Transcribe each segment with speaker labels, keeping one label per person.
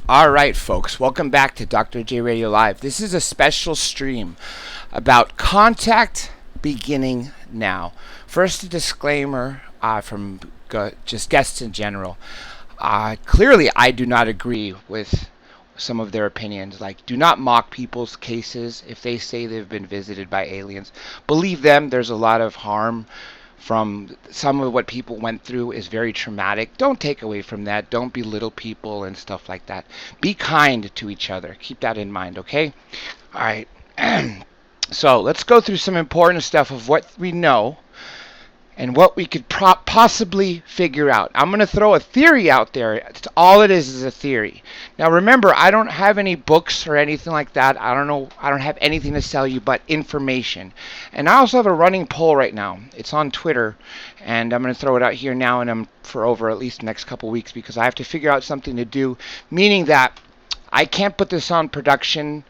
Speaker 1: All right, folks, welcome back to Dr. J Radio Live. This is a special stream about contact beginning now. First, a disclaimer from just guests in general. Clearly, I do not agree with some of their opinions. Like, do not mock people's cases if they say they've been visited by aliens. Believe them, there's a lot of harm from some of what people went through is very traumatic. Don't take away from that. Don't belittle people and stuff like that. Be kind to each other. Keep that in mind, okay? All right. So let's go through some important stuff of what we know and what we could possibly figure out. I'm going to throw a theory out there. All it is a theory. Now remember, I don't have any books or anything like that. I don't have anything to sell you but information. And I also have a running poll right now. It's on Twitter, and I'm going to throw it out here now and for over at least the next couple weeks because I have to figure out something to do, meaning that I can't put this on production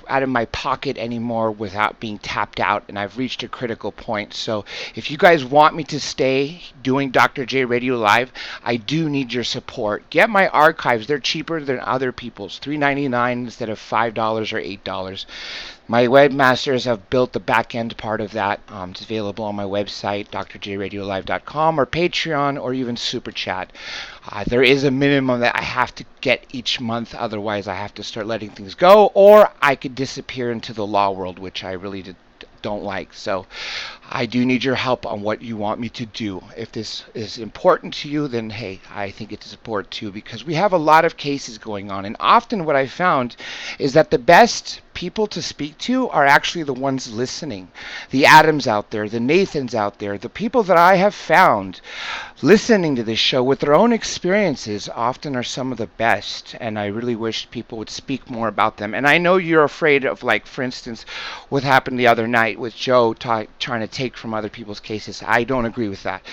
Speaker 1: out of my pocket anymore without being tapped out, and I've reached a critical point. So if you guys want me to stay doing Dr. J Radio Live, I do need your support. Get my archives. They're cheaper than other people's, $3.99 instead of $5 or $8. My webmasters have built the back end part of that. It's available on my website, drjradiolive.com, or Patreon, or even superchat. There is a minimum that I have to get each month, otherwise I have to start letting things go, or I could disappear into the law world, which I really don't like. So I do need your help on what you want me to do. If this is important to you, then hey, I think it's important too, because we have a lot of cases going on, and often what I found is that the best people to speak to are actually the ones listening. The Adams out there, the Nathans out there, the people that I have found listening to this show with their own experiences often are some of the best, and I really wish people would speak more about them. And I know you're afraid of, like, for instance, what happened the other night with Joe trying to take from other people's cases. I don't agree with that.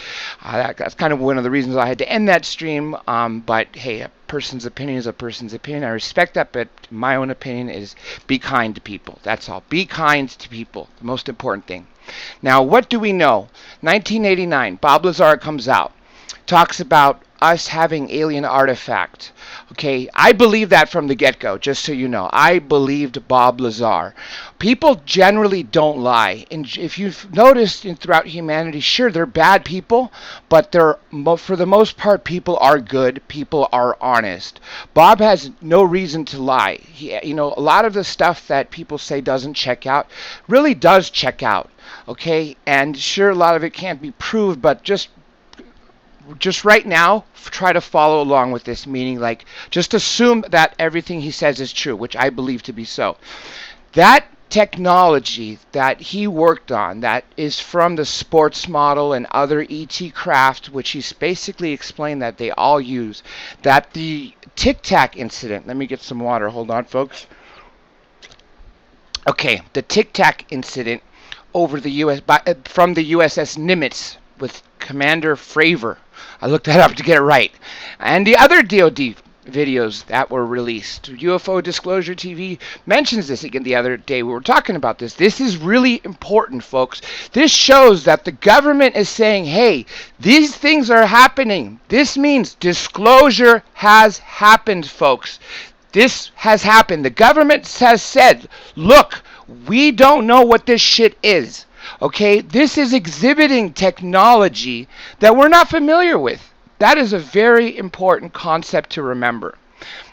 Speaker 1: That's kind of one of the reasons I had to end that stream, but hey, a person's opinion is a person's opinion. I respect that, but my own opinion is be kind to people. That's all. Be kind to people. The most important thing. Now, what do we know? 1989, Bob Lazar comes out, talks about us having alien artifact. Okay, I believe that from the get-go, just so you know. I believed Bob Lazar. People generally don't lie. And if you've noticed throughout humanity, sure, they're bad people, but for the most part, people are good. People are honest. Bob has no reason to lie. A lot of the stuff that people say doesn't check out really does check out. Okay, and sure, a lot of it can't be proved, but just right now, try to follow along with this, meaning like just assume that everything he says is true, which I believe to be so. That technology that he worked on, that is from the sports model and other ET craft, which he's basically explained that they all use, that the Tic Tac incident, let me get some water, hold on folks. Okay, the Tic Tac incident over the from the USS Nimitz with Commander Fravor. I looked that up to get it right. And the other DoD videos that were released. UFO Disclosure TV mentions this again the other day. We were talking about this. This is really important, folks. This shows that the government is saying, hey, these things are happening. This means disclosure has happened, folks. This has happened. The government has said, look, we don't know what this shit is. Okay, this is exhibiting technology that we're not familiar with. That is a very important concept to remember.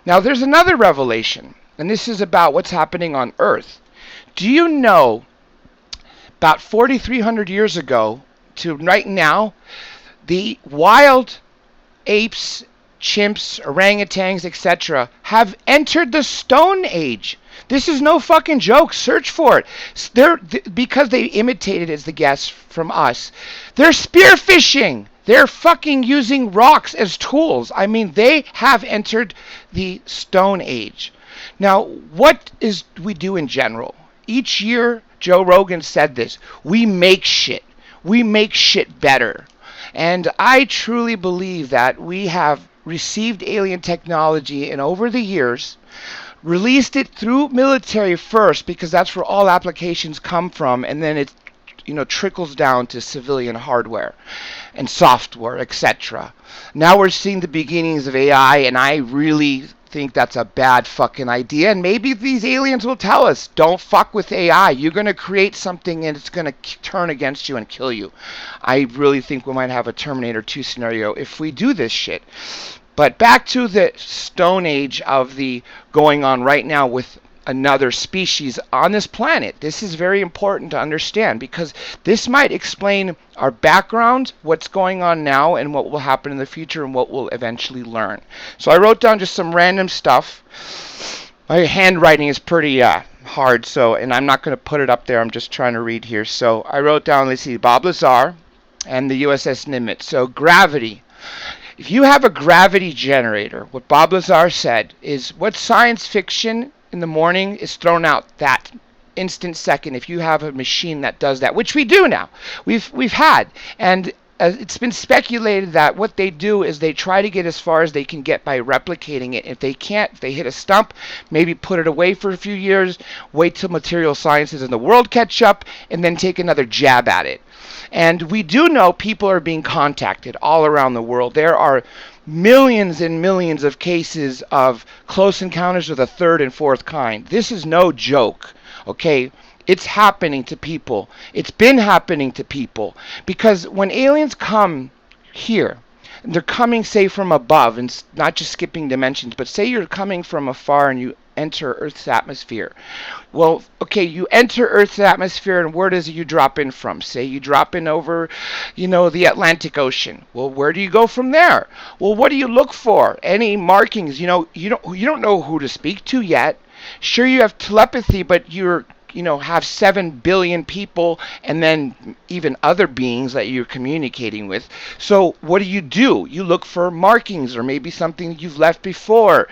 Speaker 1: Now, there's another revelation, and this is about what's happening on Earth. Do you know, about 4,300 years ago to right now, the wild apes, chimps, orangutans, etc., have entered the Stone Age. This is no fucking joke. Search for it. Because they imitated, as the guess from us, they're spearfishing. They're fucking using rocks as tools. I mean, they have entered the Stone Age. Now, what we do in general? Each year, Joe Rogan said this, we make shit. We make shit better. And I truly believe that we have received alien technology, and over the years released it through military first, because that's where all applications come from, and then it trickles down to civilian hardware and software, etc. Now we're seeing the beginnings of AI, and I really think that's a bad fucking idea. And maybe these aliens will tell us, don't fuck with AI. You're going to create something and it's going to turn against you and kill you. I really think we might have a Terminator 2 scenario if we do this shit. But back to the Stone Age of the going on right now with another species on this planet. This is very important to understand because this might explain our background, what's going on now, and what will happen in the future and what we'll eventually learn. So I wrote down just some random stuff. My handwriting is pretty hard, and I'm not going to put it up there. I'm just trying to read here. So I wrote down, let's see, Bob Lazar and the USS Nimitz. So gravity. If you have a gravity generator, what Bob Lazar said is what science fiction in the morning is thrown out that instant second if you have a machine that does that, which we do now. We've had, and it's been speculated that what they do is they try to get as far as they can get by replicating it. If they can't, if they hit a stump, maybe put it away for a few years, wait till material sciences in the world catch up, and then take another jab at it. And we do know people are being contacted all around the world. There are millions and millions of cases of close encounters of the third and fourth kind. This is no joke, okay? It's happening to people. It's been happening to people. Because when aliens come here, they're coming, say, from above, and not just skipping dimensions, but say you're coming from afar and you enter Earth's atmosphere. Well, okay, you enter Earth's atmosphere, and where does you drop in from? Say you drop in over, the Atlantic Ocean. Well, where do you go from there? Well, what do you look for? Any markings? You don't know who to speak to yet. Sure, you have telepathy, but you're have 7 billion people and then even other beings that you're communicating with. So what do? You look for markings or maybe something you've left before.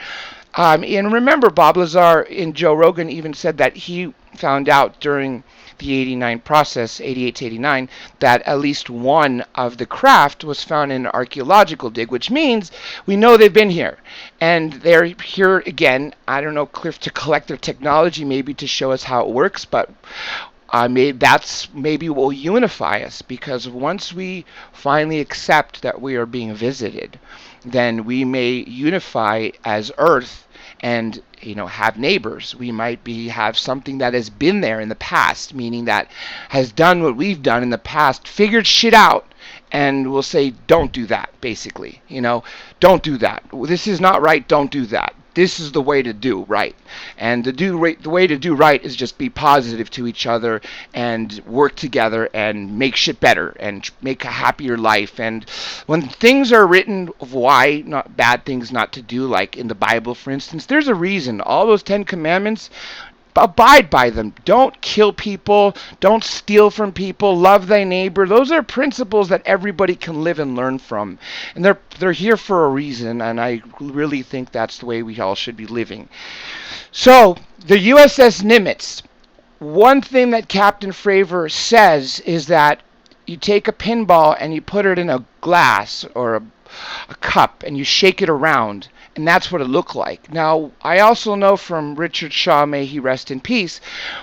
Speaker 1: And remember, Bob Lazar in Joe Rogan even said that he found out during the 89 process, 88 to 89, that at least one of the craft was found in an archaeological dig, which means we know they've been here. And they're here again, I don't know, Cliff, to collect their technology, maybe to show us how it works, but that's maybe will unify us, because once we finally accept that we are being visited, then we may unify as Earth and have neighbors. We might have something that has been there in the past, meaning that has done what we've done in the past, figured shit out, and we'll say, don't do that, basically. Don't do that. This is not right, don't do that. This is the way to do right. And the way to do right is just be positive to each other and work together and make shit better and make a happier life. And when things are written of why not bad things not to do, like in the Bible, for instance, there's a reason. All those 10 commandments, abide by them. Don't kill people. Don't steal from people. Love thy neighbor. Those are principles that everybody can live and learn from. And they're here for a reason, and I really think that's the way we all should be living. So, the USS Nimitz. One thing that Captain Fravor says is that you take a pinball and you put it in a glass or a cup and you shake it around. And that's what it looked like. Now, I also know from Richard Shaw, may he rest in peace,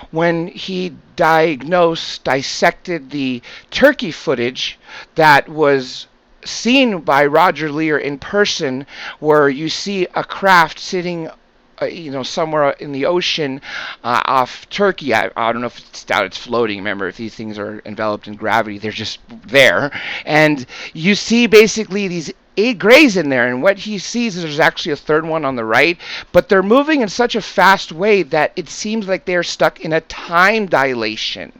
Speaker 1: when he dissected the turkey footage that was seen by Roger Lear in person, where you see a craft sitting somewhere in the ocean off Turkey. I don't know if it's floating. Remember, if these things are enveloped in gravity, they're just there. And you see basically these 8 grays in there, and what he sees is there's actually a third one on the right, but they're moving in such a fast way that it seems like they're stuck in a time dilation.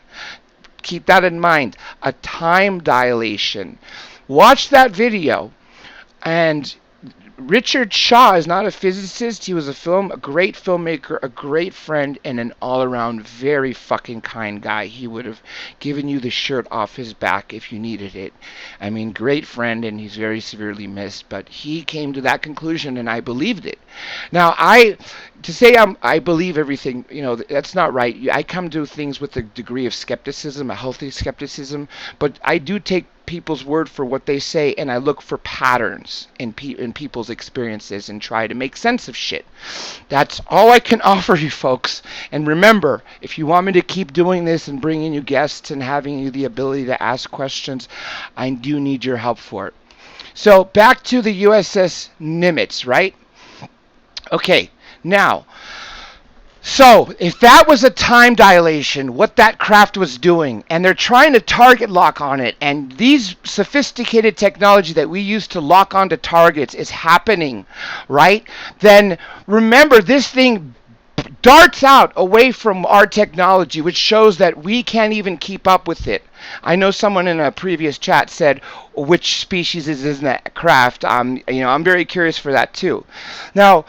Speaker 1: Keep that in mind, a time dilation. Watch that video. And Richard Shaw is not a physicist. He was a great filmmaker, a great friend, and an all-around very fucking kind guy. He would have given you the shirt off his back if you needed it. I mean, great friend, and he's very severely missed. But he came to that conclusion, and I believed it. Now, I believe everything, that's not right. I come to things with a degree of skepticism, a healthy skepticism, but I do take people's word for what they say, and I look for patterns in people's experiences and try to make sense of shit. That's all I can offer you folks. And remember, if you want me to keep doing this and bringing you guests and having you the ability to ask questions, I do need your help for it. So back to the USS Nimitz, right? Okay, now, so if that was a time dilation, what that craft was doing, and they're trying to target lock on it, and these sophisticated technology that we use to lock onto targets is happening, right? Then remember, this thing darts out away from our technology, which shows that we can't even keep up with it. I know someone in a previous chat said, which species is in that craft? I'm very curious for that too. Now,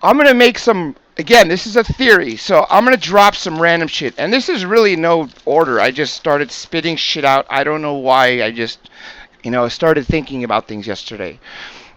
Speaker 1: I'm going to make some, again, this is a theory, so I'm going to drop some random shit. And this is really no order. I just started spitting shit out. I don't know why. I just, started thinking about things yesterday.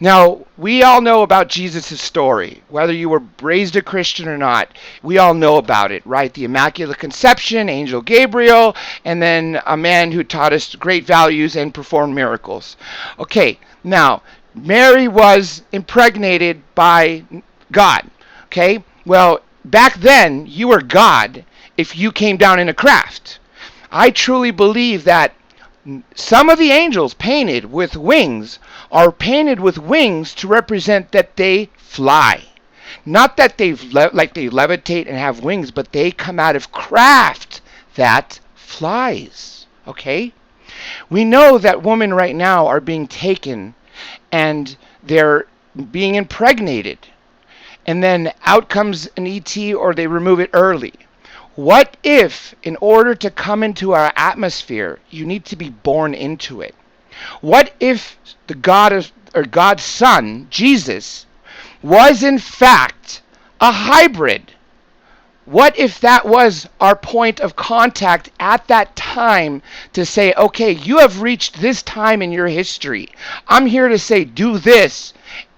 Speaker 1: Now, we all know about Jesus' story. Whether you were raised a Christian or not, we all know about it, right? The Immaculate Conception, Angel Gabriel, and then a man who taught us great values and performed miracles. Okay, now, Mary was impregnated by God. Okay? Well, back then, you were God if you came down in a craft. I truly believe that some of the angels painted with wings are painted with wings to represent that they fly. Not that they levitate and have wings, but they come out of craft that flies. Okay? We know that women right now are being taken and they're being impregnated. And then out comes an ET or they remove it early. What if, in order to come into our atmosphere, you need to be born into it? What if the God's Son, Jesus, was in fact a hybrid? What if that was our point of contact at that time to say, okay, you have reached this time in your history. I'm here to say, do this,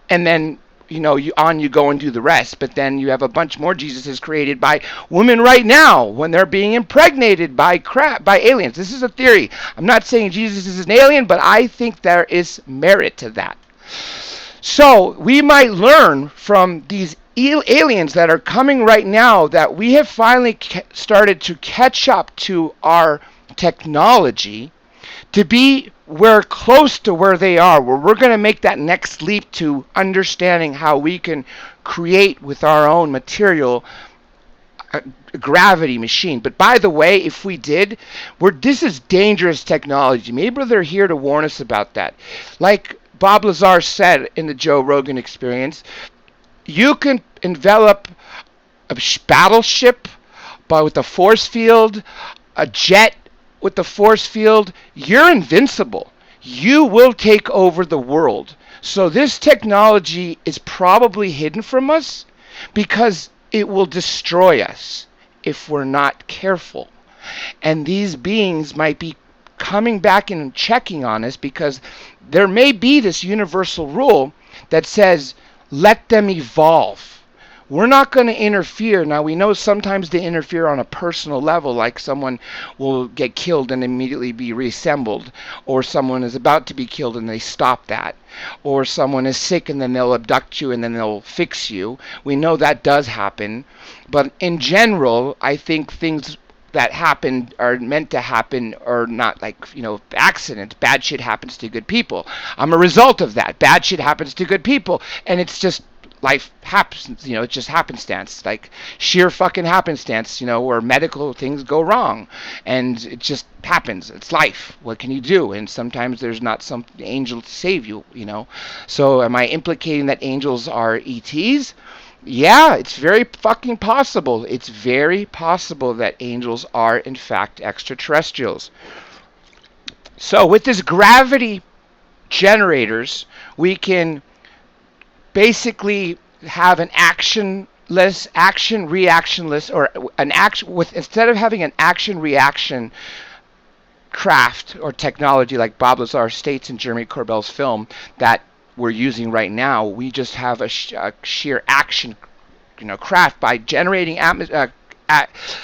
Speaker 1: and then you go and do the rest. But then you have a bunch more Jesuses created by women right now when they're being impregnated by aliens. This is a theory. I'm not saying Jesus is an alien, but I think there is merit to that. So we might learn from these aliens that are coming right now that we have finally started to catch up to our technology to be we're close to where they are, where we're going to make that next leap to understanding how we can create with our own material a gravity machine. But by the way, if we did, this is dangerous technology. Maybe they're here to warn us about that. Like Bob Lazar said in the Joe Rogan Experience, you can envelop a battleship with a force field, a jet with the force field. You're invincible. You will take over the world. So this technology is probably hidden from us because it will destroy us if we're not careful. And these beings might be coming back and checking on us because there may be this universal rule that says, let them evolve. We're not going to interfere. Now, we know sometimes they interfere on a personal level, like someone will get killed and immediately be reassembled, or someone is about to be killed and they stop that, or someone is sick and then they'll abduct you and then they'll fix you. We know that does happen. But in general, I think things that happen are meant to happen or not, like, accidents. Bad shit happens to good people. I'm a result of that. Bad shit happens to good people. And it's just life happens, it's just happenstance, like sheer fucking happenstance, where medical things go wrong, and it just happens. It's life. What can you do? And sometimes there's not some angel to save you, So am I implicating that angels are ETs? Yeah, it's very fucking possible. It's very possible that angels are in fact extraterrestrials. So with this gravity generators, we can basically have an action-reactionless, or an action with, instead of having an action-reaction craft or technology like Bob Lazar states in Jeremy Corbell's film that we're using right now, we just have a sheer action, craft by generating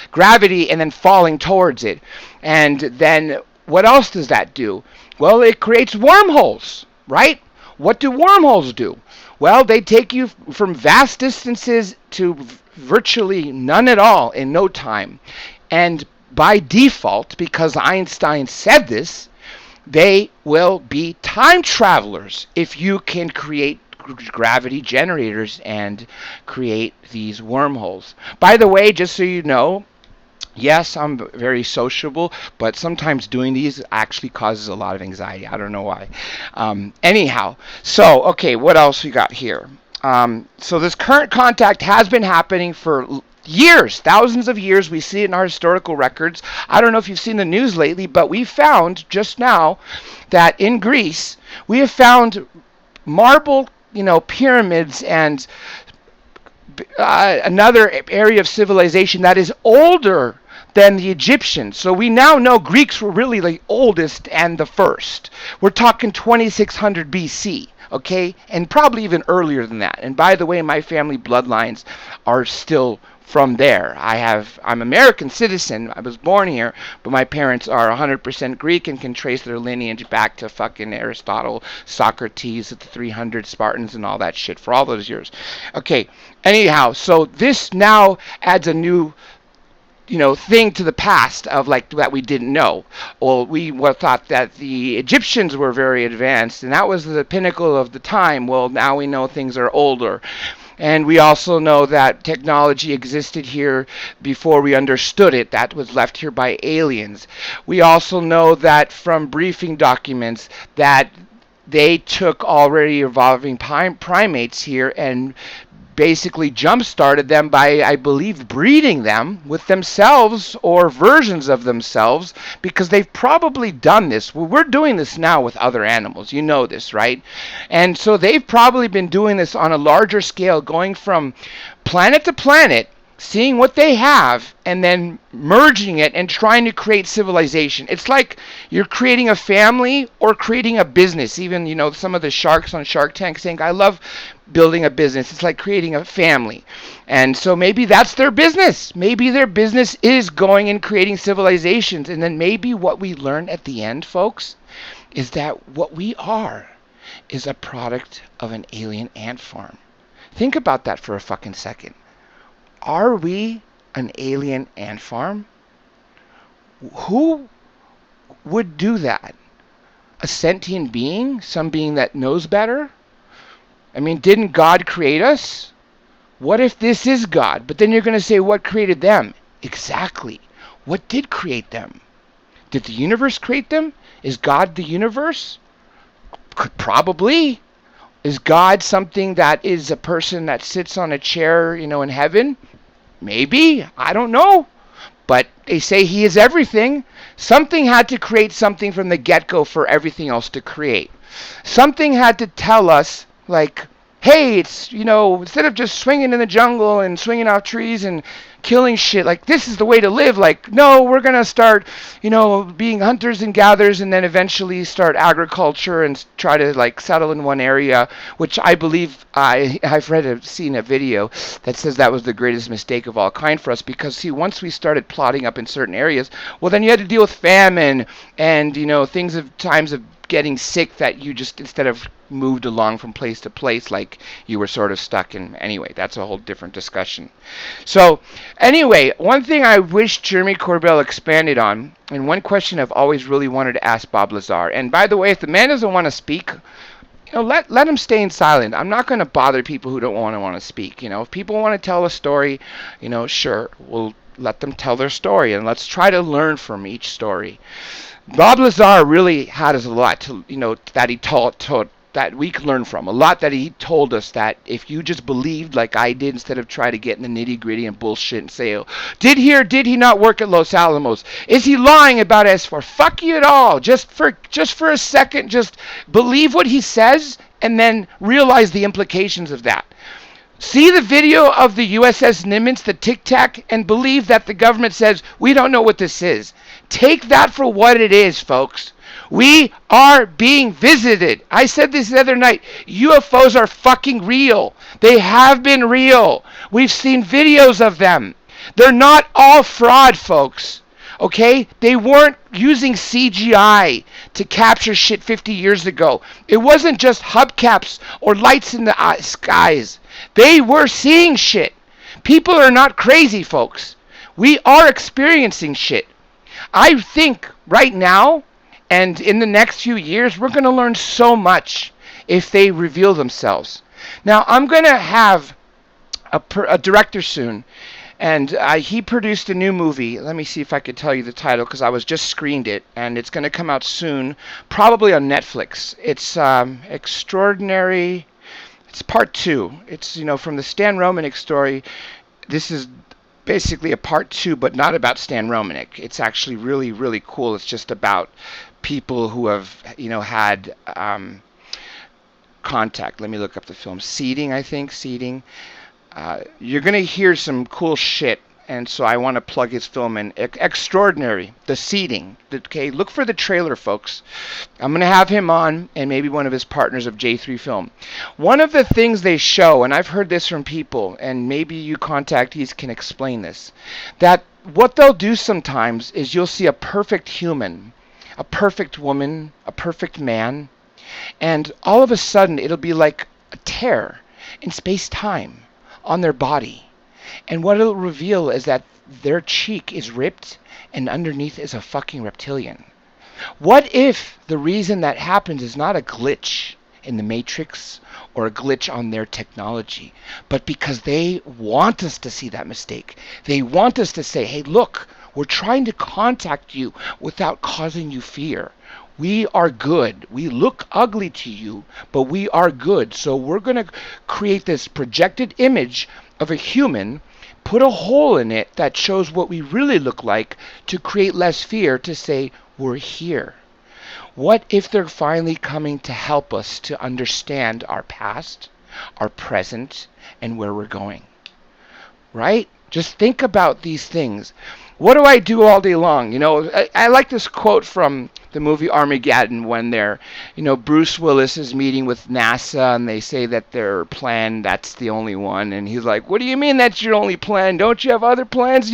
Speaker 1: gravity and then falling towards it. And then what else does that do? Well, it creates wormholes, right? What do wormholes do? Well, they take you from vast distances to virtually none at all in no time. And by default, because Einstein said this, they will be time travelers if you can create gravity generators and create these wormholes. By the way, just so you know, yes, I'm very sociable, but sometimes doing these actually causes a lot of anxiety. I don't know why. Anyhow, so, okay, what else we got here? So this current contact has been happening for years, thousands of years. We see it in our historical records. I don't know if you've seen the news lately, but we found just now that in Greece, we have found marble, pyramids and another area of civilization that is older than the Egyptians. So we now know Greeks were really the oldest and the first. We're talking 2600 BC, okay? And probably even earlier than that. And by the way, my family bloodlines are still from there. I'm American citizen. I was born here, but my parents are 100% Greek and can trace their lineage back to fucking Aristotle, Socrates, the 300 Spartans and all that shit for all those years. Okay, anyhow, so this now adds a new thing to the past of like that we didn't know. Well, we thought that the Egyptians were very advanced and that was the pinnacle of the time. Well, now we know things are older. And we also know that technology existed here before we understood it. That was left here by aliens. We also know that from briefing documents that they took already evolving primates here and basically jump-started them by, I believe, breeding them with themselves or versions of themselves, because they've probably done this. Well, we're doing this now with other animals. You know this, right? And so they've probably been doing this on a larger scale, going from planet to planet, seeing what they have, and then merging it and trying to create civilization. It's like you're creating a family or creating a business. Even, some of the sharks on Shark Tank saying, I love building a business. It's like creating a family. And so maybe that's their business. Maybe their business is going and creating civilizations. And then maybe what we learn at the end, folks, is that what we are is a product of an alien ant farm. Think about that for a fucking second. Are we an alien ant farm? Who would do that? A sentient being? Some being that knows better? I mean, didn't God create us? What if this is God? But then you're going to say, what created them? Exactly. What did create them? Did the universe create them? Is God the universe? Probably. Is God something that is a person that sits on a chair, in heaven? Maybe. I don't know. But they say he is everything. Something had to create something from the get-go for everything else to create. Something had to tell us, like, hey, it's, instead of just swinging in the jungle and swinging off trees and killing shit, like, this is the way to live. Like, no, we're going to start, being hunters and gatherers and then eventually start agriculture and try to, like, settle in one area, which I believe I've seen a video that says that was the greatest mistake of all kind for us, because, see, once we started plotting up in certain areas, well, then you had to deal with famine and, times of getting sick that you just, instead of moved along from place to place, like you were sort of stuck in. Anyway, that's a whole different discussion. So anyway, one thing I wish Jeremy Corbell expanded on, and one question I've always really wanted to ask Bob Lazar, and by the way, if the man doesn't want to speak, let him stay in silent. I'm not going to bother people who don't want to speak. If people want to tell a story, sure, we'll let them tell their story, and let's try to learn from each story. Bob Lazar really had us a lot to, that he taught that we could learn from. A lot that he told us that if you just believed like I did, instead of try to get in the nitty-gritty and bullshit and say, oh, did he or did he not work at Los Alamos? Is he lying about S4? Fuck you at all. Just for a second, just believe what he says and then realize the implications of that. See the video of the USS Nimitz, the Tic Tac, and believe that the government says, we don't know what this is. Take that for what it is, folks. We are being visited. I said this the other night. UFOs are fucking real. They have been real. We've seen videos of them. They're not all fraud, folks. Okay? They weren't using CGI to capture shit 50 years ago. It wasn't just hubcaps or lights in the skies. They were seeing shit. People are not crazy, folks. We are experiencing shit. I think right now and in the next few years, we're going to learn so much if they reveal themselves. Now, I'm going to have a director soon, and he produced a new movie. Let me see if I could tell you the title, because I was just screened it, and it's going to come out soon, probably on Netflix. It's Extraordinary. It's part two. It's, from the Stan Romanek story. This is basically a part two, but not about Stan Romanek. It's actually really, really cool. It's just about people who have, had contact. Let me look up the film. Seeding, I think. Seeding. You're going to hear some cool shit, and so I want to plug his film in. Extraordinary. The Seeding. Okay, look for the trailer, folks. I'm going to have him on, and maybe one of his partners of J3 Film. One of the things they show, and I've heard this from people, and maybe you contactees can explain this, that what they'll do sometimes is you'll see a perfect human, a perfect woman, a perfect man, and all of a sudden it'll be like a tear in space-time on their body. And what it'll reveal is that their cheek is ripped and underneath is a fucking reptilian. What if the reason that happens is not a glitch in the Matrix or a glitch on their technology, but because they want us to see that mistake? They want us to say, hey, look, we're trying to contact you without causing you fear. We are good. We look ugly to you, but we are good. So we're going to create this projected image of a human, put a hole in it that shows what we really look like to create less fear, to say, we're here. What if they're finally coming to help us to understand our past, our present, and where we're going? Right? Just think about these things. What do I do all day long? I like this quote from the movie Armageddon when Bruce Willis is meeting with NASA and they say that their plan, that's the only one. And he's like, what do you mean that's your only plan? Don't you have other plans?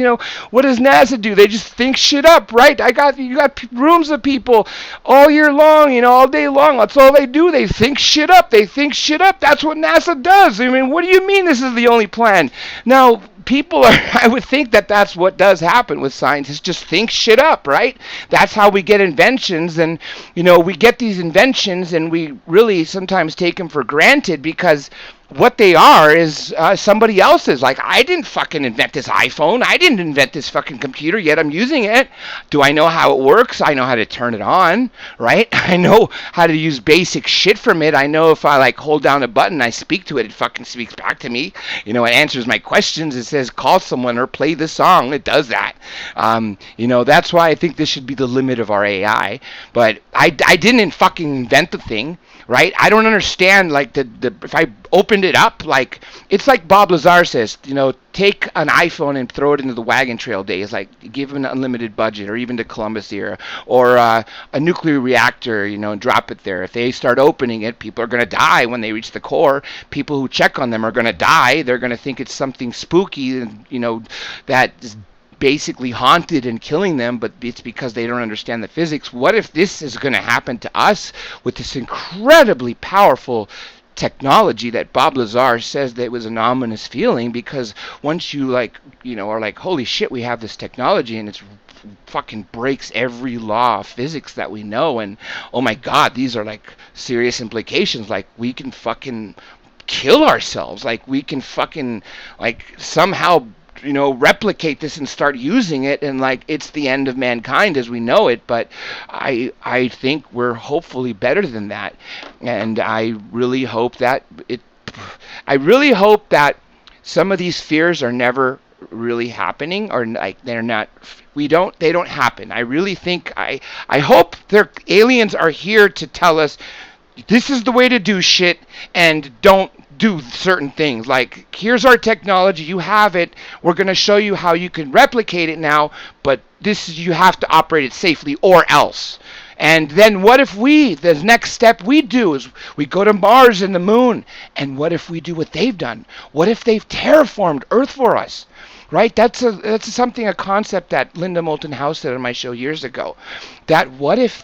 Speaker 1: What does NASA do? They just think shit up, right? You got rooms of people all year long, all day long. That's all they do. They think shit up. That's what NASA does. I mean, what do you mean this is the only plan? Now, people I would think that that's what does happen with scientists, just think shit up, right? That's how we get inventions, and we get these inventions and we really sometimes take them for granted because what they are is somebody else's. Like, I didn't fucking invent this iPhone. I didn't invent this fucking computer, yet I'm using it. Do I know how it works? I know how to turn it on, right? I know how to use basic shit from it. I know if I hold down a button, I speak to it, it fucking speaks back to me. It answers my questions. It says call someone or play the song. It does that. That's why I think this should be the limit of our AI. But I didn't fucking invent the thing. Right? I don't understand, if I opened it up, it's like Bob Lazar says, take an iPhone and throw it into the wagon trail days, give him an unlimited budget, or even to Columbus era, or a nuclear reactor, and drop it there. If they start opening it, people are going to die when they reach the core. People who check on them are going to die. They're going to think it's something spooky, that is basically haunted and killing them, but it's because they don't understand the physics. What if this is going to happen to us with this incredibly powerful technology that Bob Lazar says that it was an ominous feeling, because once you are like, holy shit, we have this technology and it's fucking breaks every law of physics that we know, and oh my god, these are serious implications. We can fucking kill ourselves. We can fucking somehow replicate this and start using it, and it's the end of mankind as we know it. But I think we're hopefully better than that, and I really hope that some of these fears are never really happening, or they don't happen. I really think I hope their aliens are here to tell us this is the way to do shit, and don't do certain things. Here's our technology, you have it, we're going to show you how you can replicate it now, but you have to operate it safely or else. And then what if the next step we do is we go to Mars and the moon, and what if we do what they've done? What if they've terraformed Earth for us? Right? That's a concept that Linda Moulton House said on my show years ago. That what if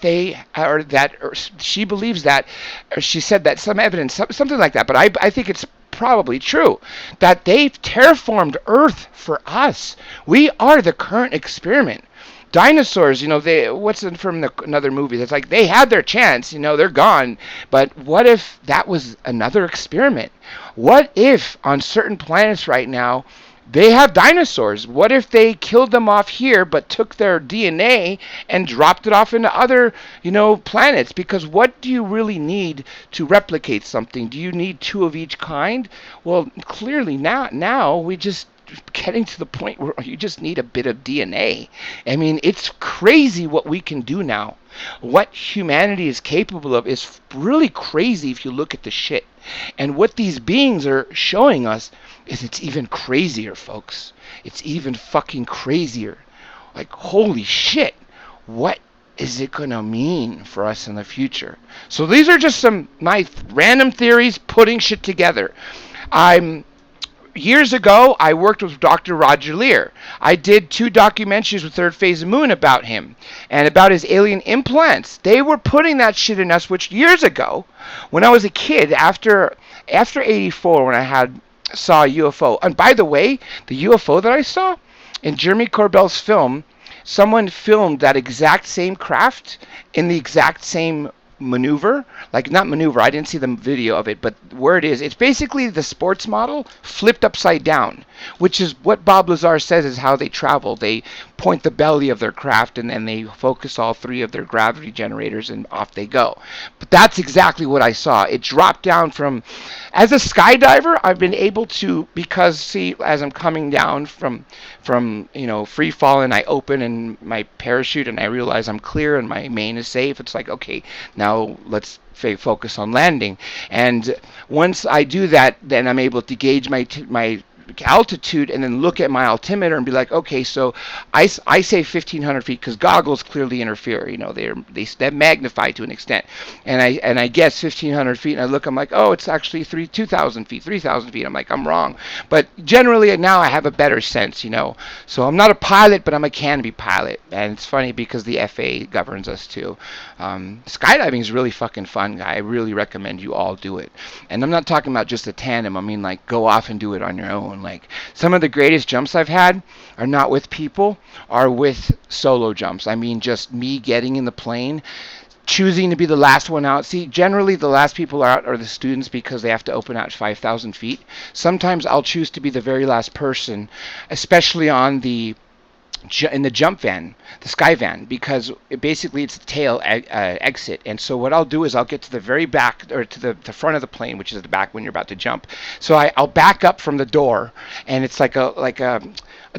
Speaker 1: she believes that, or she said that some evidence, something like that, but I think it's probably true, that they've terraformed Earth for us. We are the current experiment. Dinosaurs, what's from another movie? It's like they had their chance, they're gone. But what if that was another experiment? What if on certain planets right now they have dinosaurs? What if they killed them off here but took their DNA and dropped it off into other, planets? Because what do you really need to replicate something? Do you need two of each kind? Well, clearly now we just getting to the point where you just need a bit of DNA. I mean, it's crazy what we can do now. What humanity is capable of is really crazy if you look at the shit. And what these beings are showing us is it's even crazier, folks. It's even fucking crazier. Like, holy shit. What is it going to mean for us in the future? So these are just some my random theories putting shit together. Years ago, I worked with Dr. Roger Lear. I did 2 documentaries with Third Phase of Moon about him and about his alien implants. They were putting that shit in us, which years ago, when I was a kid, after 84, when I saw a UFO. And by the way, the UFO that I saw in Jeremy Corbell's film, someone filmed that exact same craft in the exact same maneuver, like not maneuver, I didn't see the video of it, but where it is, it's basically the sports model flipped upside down, which is what Bob Lazar says is how they travel. They point the belly of their craft and then they focus all 3 of their gravity generators and off they go. But that's exactly what I saw. It dropped down from, as a skydiver, I've been able to, because see, as I'm coming down from free fall and I open and my parachute and I realize I'm clear and my main is safe, it's like, okay, now let's focus on landing. And once I do that, then I'm able to gauge my altitude and then look at my altimeter and be like, okay, so I say 1,500 feet because goggles clearly interfere. They magnify to an extent, and I guess 1,500 feet, and I look, I'm like, oh, it's actually 2,000 feet, 3,000 feet. I'm like, I'm wrong, but generally now I have a better sense, So I'm not a pilot, but I'm a can-be pilot, and it's funny because the FAA governs us too. Skydiving is really fucking fun, guy. I really recommend you all do it, and I'm not talking about just a tandem. I mean, like, go off and do it on your own. Like, some of the greatest jumps I've had are not with people, are with solo jumps. I mean, just me getting in the plane, choosing to be the last one out. See, generally the last people out are the students because they have to open out 5,000 feet. Sometimes I'll choose to be the very last person, especially in the jump van, the sky van, because basically it's the tail exit. And so what I'll do is I'll get to the very back, or to the front of the plane, which is the back when you're about to jump. So I'll back up from the door, and it's like a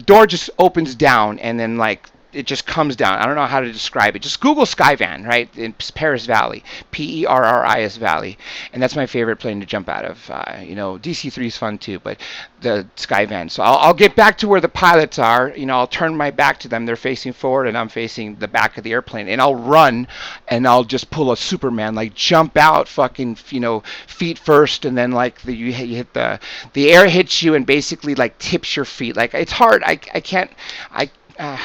Speaker 1: door just opens down, and then like it just comes down. I don't know how to describe it. Just Google Skyvan, right? In Paris Valley, Perris Valley, and that's my favorite plane to jump out of. DC-3 is fun too, but the Skyvan. So I'll get back to where the pilots are. I'll turn my back to them. They're facing forward, and I'm facing the back of the airplane. And I'll run, and I'll just pull a Superman, like jump out, fucking, feet first, and then like you hit the air hits you, and basically like tips your feet. Like, it's hard. I can't.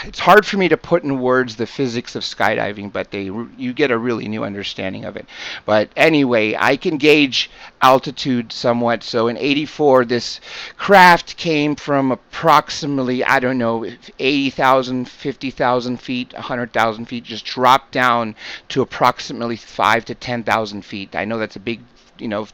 Speaker 1: It's hard for me to put in words the physics of skydiving, but you get a really new understanding of it. But anyway, I can gauge altitude somewhat. So in 84, this craft came from approximately, 80,000, 50,000 feet, 100,000 feet, just dropped down to approximately 5 to 10,000 feet. I know that's a big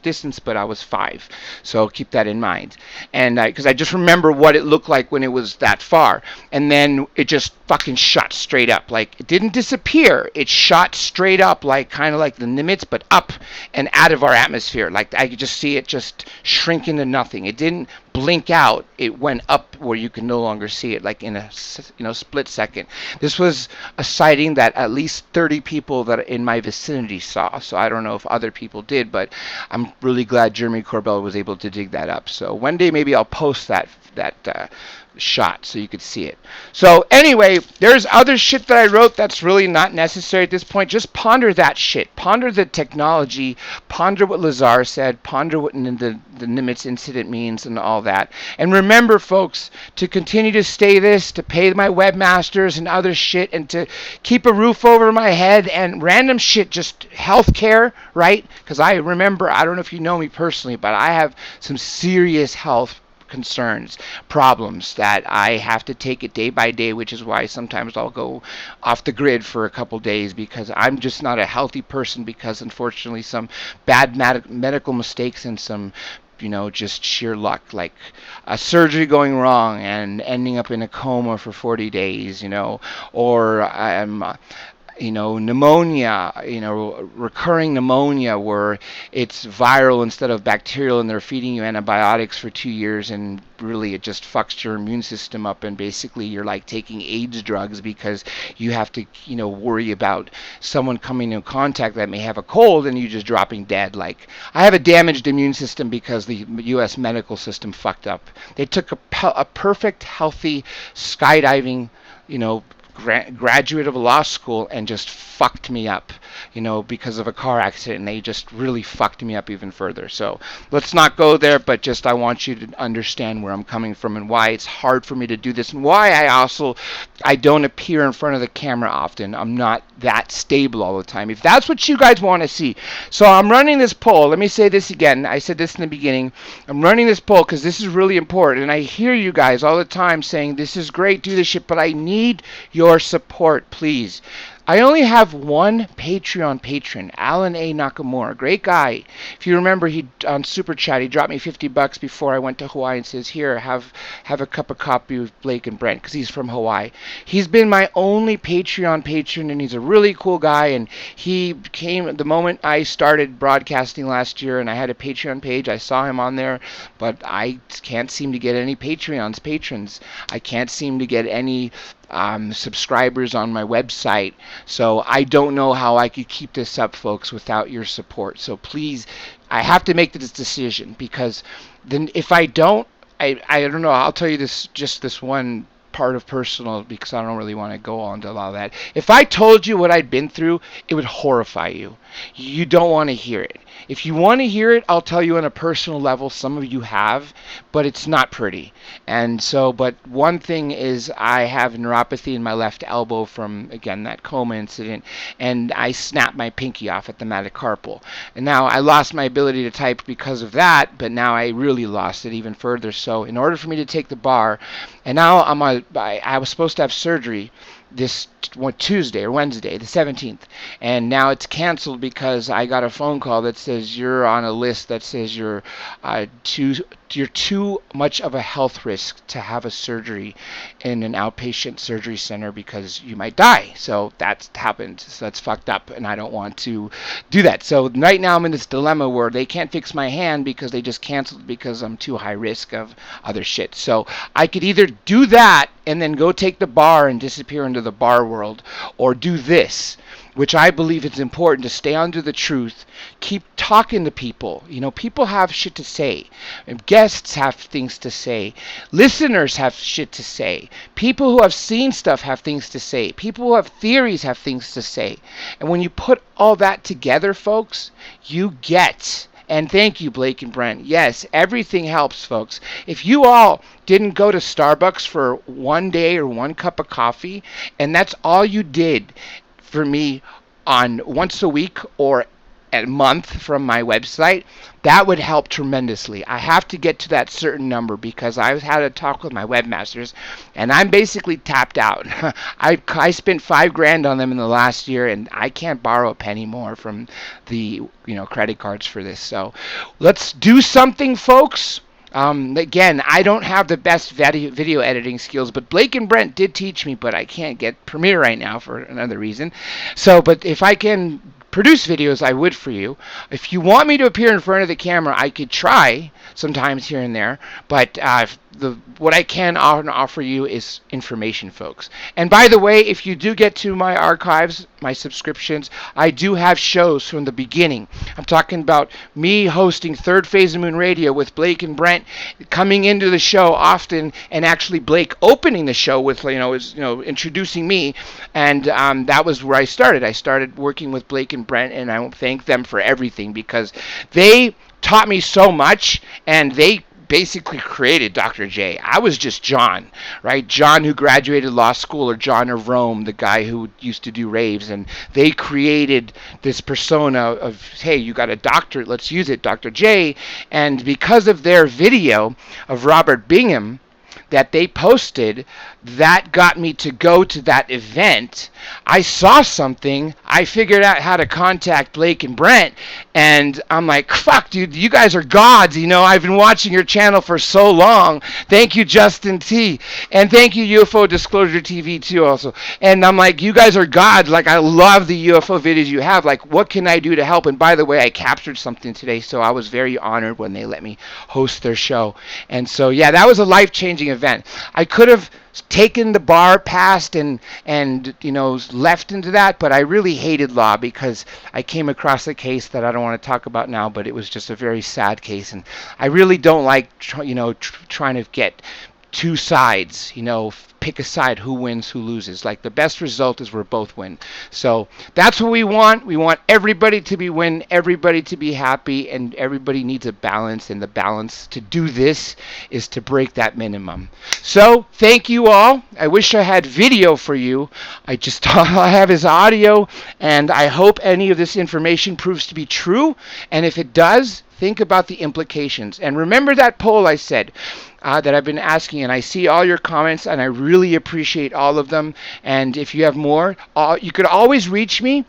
Speaker 1: distance, but I was 5, so keep that in mind. And because I just remember what it looked like when it was that far, and then it just fucking shot straight up. Like, it didn't disappear, it shot straight up, like kind of like the Nimitz, but up and out of our atmosphere. Like, I could just see it just shrink into nothing. It didn't blink out, it went up where you can no longer see it, like in a split second. This was a sighting that at least 30 people that in my vicinity saw. So I don't know if other people did, but I'm really glad Jeremy Corbell was able to dig that up. So one day maybe I'll post that shot so you could see it. So anyway, there's other shit that I wrote that's really not necessary at this point. Just ponder that shit. Ponder the technology. Ponder what Lazar said. Ponder what the Nimitz incident means and all that. And remember, folks, to continue to to pay my webmasters and other shit, and to keep a roof over my head and random shit, just healthcare, right? Because I remember, I don't know if you know me personally, but I have some serious health concerns, problems that I have to take it day by day, which is why sometimes I'll go off the grid for a couple days because I'm just not a healthy person because unfortunately some bad medical mistakes and some just sheer luck, like a surgery going wrong and ending up in a coma for 40 days, or pneumonia, recurring pneumonia where it's viral instead of bacterial and they're feeding you antibiotics for 2 years and really it just fucks your immune system up and basically you're like taking AIDS drugs because you have to, worry about someone coming in contact that may have a cold and you just dropping dead. Like I have a damaged immune system because the U.S. medical system fucked up. They took a perfect, healthy skydiving, graduate of a law school and just fucked me up, because of a car accident, and they just really fucked me up even further. So let's not go there, but just I want you to understand where I'm coming from and why it's hard for me to do this and why I don't appear in front of the camera often. I'm not that stable all the time, if that's what you guys want to see. So I'm running this poll. Let me say this again. I said this in the beginning. I'm running this poll because this is really important, and I hear you guys all the time saying this is great, do this shit, but I need your support, please. I only have one Patreon patron, Alan A. Nakamura, great guy. If you remember, he on Super Chat, he dropped me $50 before I went to Hawaii and says, "Here, have a cup of coffee with Blake and Brent," because he's from Hawaii. He's been my only Patreon patron, and he's a really cool guy. And he came the moment I started broadcasting last year, and I had a Patreon page. I saw him on there, but I can't seem to get any patrons. I can't seem to get any subscribers on my website, so I don't know how I could keep this up, folks, without your support. So please, I have to make this decision, because then if I don't, I don't know, I'll tell you this one part of personal, because I don't really want to go on to all that. If I told you what I'd been through, it would horrify you. You don't want to hear it. If you want to hear it, I'll tell you on a personal level. Some of you have, but it's not pretty. And so, but one thing is I have neuropathy in my left elbow from, again, that coma incident, and I snapped my pinky off at the metacarpal. And now I lost my ability to type because of that, but now I really lost it even further. So in order for me to take the bar, and now I was supposed to have surgery this Tuesday or Wednesday, the 17th, and now it's canceled because I got a phone call that says you're on a list that says you're too much of a health risk to have a surgery in an outpatient surgery center because you might die. So that's happened. So that's fucked up, and I don't want to do that. So right now I'm in this dilemma where they can't fix my hand because they just canceled because I'm too high risk of other shit. So I could either do that and then go take the bar and disappear into the bar world, or do this, which I believe it's important to stay under the truth, keep talking to people. People have shit to say. Guests have things to say. Listeners have shit to say. People who have seen stuff have things to say. People who have theories have things to say. And when you put all that together, folks, you get... And thank you, Blake and Brent. Yes, everything helps, folks. If you all didn't go to Starbucks for one day or one cup of coffee, and that's all you did for me on once a week or a month from my website, that would help tremendously. I have to get to that certain number because I've had a talk with my webmasters, and I'm basically tapped out. I spent $5,000 on them in the last year, and I can't borrow a penny more from the credit cards for this. So let's do something, folks. Again, I don't have the best video editing skills, but Blake and Brent did teach me, but I can't get Premiere right now for another reason. So, but if I can produce videos, I would for you. If you want me to appear in front of the camera, I could try sometimes here and there, but what I can offer you is information, folks. And by the way, if you do get to my archives, my subscriptions, I do have shows from the beginning. I'm talking about me hosting Third Phase of Moon Radio with Blake and Brent, coming into the show often, and actually Blake opening the show with introducing me, and that was where I started. I started working with Blake and Brent, and I thank them for everything because they taught me so much, and they basically created Dr. J. I was just John, right? John who graduated law school, or John of Rome, the guy who used to do raves, and they created this persona of, hey, you got a doctorate, let's use it, Dr. J. And because of their video of Robert Bingham that they posted, that got me to go to that event. I saw something. I figured out how to contact Blake and Brent, and I'm like, fuck, dude, you guys are gods. I've been watching your channel for so long. Thank you, Justin T. And thank you, UFO Disclosure TV, too, also. And I'm like, you guys are gods. Like, I love the UFO videos you have. Like, what can I do to help? And by the way, I captured something today, so I was very honored when they let me host their show. And so, yeah, that was a life-changing event. I could have taken the bar past and left into that, but I really hated law because I came across a case that I don't want to talk about now, but it was just a very sad case, and I really don't like trying to get two sides, pick a side, who wins, who loses. Like, the best result is we're both win. So that's what we want. We want everybody to be win, everybody to be happy, and everybody needs a balance, and the balance to do this is to break that minimum. So thank you all. I wish I had video for you. I have his audio, and I hope any of this information proves to be true, and if it does, think about the implications. And remember that poll I said that I've been asking, and I see all your comments, and I really appreciate all of them. And if you have more, you could always reach me.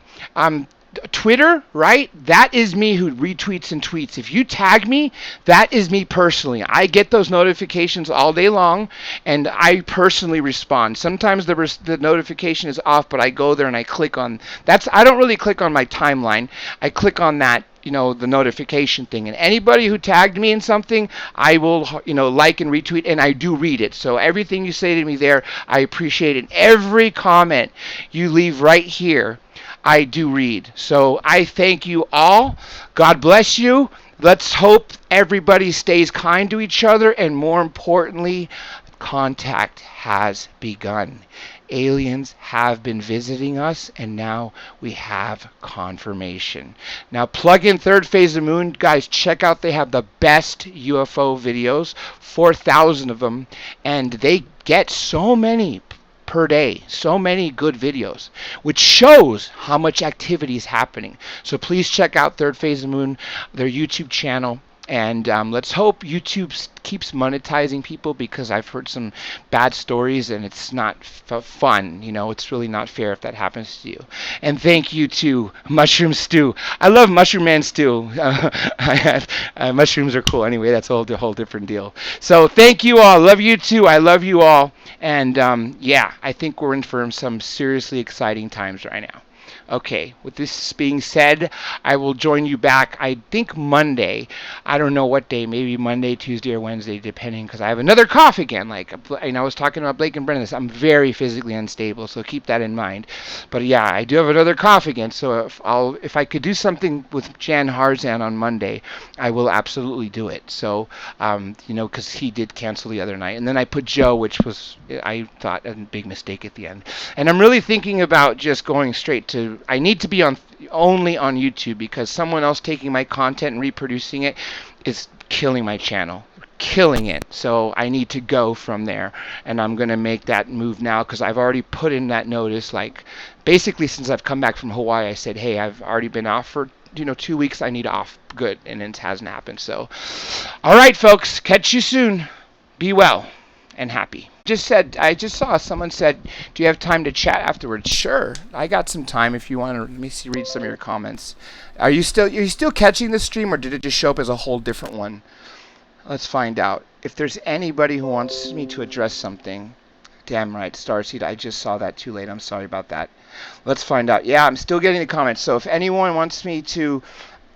Speaker 1: Twitter, right? That is me who retweets and tweets. If you tag me, that is me personally. I get those notifications all day long, and I personally respond. Sometimes the notification is off, but I go there and I click on that's. I don't really click on my timeline. I click on that, the notification thing. And anybody who tagged me in something, I will, like and retweet, and I do read it. So everything you say to me there, I appreciate it. Every comment you leave right here, I do read. So I thank you all. God bless you. Let's hope everybody stays kind to each other, and more importantly, contact has begun. Aliens have been visiting us, and now we have confirmation. Now plug in Third Phase of the Moon. Guys, check out, they have the best UFO videos, 4,000 of them, and they get so many per day, so many good videos, which shows how much activity is happening. So please check out Third Phase of the Moon, their YouTube channel, and let's hope YouTube keeps monetizing people, because I've heard some bad stories and it's not fun. It's really not fair if that happens to you. And thank you to Mushroom Stew. I love Mushroom Man Stew. Mushrooms are cool. Anyway, that's a whole different deal. So thank you all. Love you too. I love you all. And yeah, I think we're in for some seriously exciting times right now. Okay, with this being said, I will join you back, I think Monday. I don't know what day, maybe Monday, Tuesday, or Wednesday, depending, because I have another cough again. Like, I was talking about Blake and Brennan. I'm very physically unstable, so keep that in mind. But yeah, I do have another cough again, so if I could do something with Jan Harzan on Monday, I will absolutely do it. So, because he did cancel the other night. And then I put Joe, which was, I thought, a big mistake at the end. And I'm really thinking about just going straight to, I need to be only on YouTube, because someone else taking my content and reproducing it is killing my channel, killing it. So I need to go from there, and I'm going to make that move now, because I've already put in that notice. Like, basically since I've come back from Hawaii, I said, hey, I've already been off for 2 weeks. I need off. Good. And it hasn't happened. So all right, folks, catch you soon. Be well and happy. I just saw someone said, do you have time to chat afterwards? Sure, I got some time if you want to. Let me read some of your comments. Are you still catching the stream, or did it just show up as a whole different one? Let's find out. If there's anybody who wants me to address something. Damn right, Starseed, I just saw that too late. I'm sorry about that. Let's find out. Yeah, I'm still getting the comments. So if anyone wants me to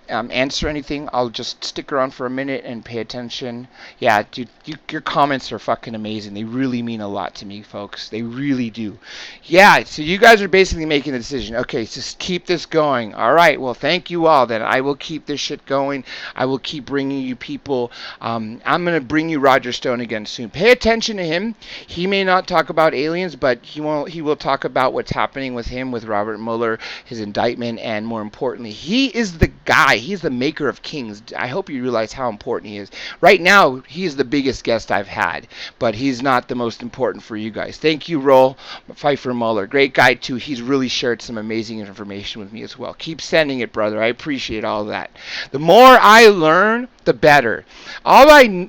Speaker 1: answer anything, I'll just stick around for a minute and pay attention. Yeah, dude, your comments are fucking amazing. They really mean a lot to me, folks. They really do. Yeah, so you guys are basically making a decision. Okay, just keep this going. All right, well, thank you all. Then I will keep this shit going. I will keep bringing you people. I'm going to bring you Roger Stone again soon. Pay attention to him. He may not talk about aliens, but he will talk about what's happening with him, with Robert Mueller, his indictment, and more importantly, he is the guy. He's the maker of kings. I hope you realize how important he is. Right now, he's the biggest guest I've had, but he's not the most important for you guys. Thank you, Roll Pfeiffer Muller. Great guy, too. He's really shared some amazing information with me as well. Keep sending it, brother. I appreciate all that. The more I learn, the better. I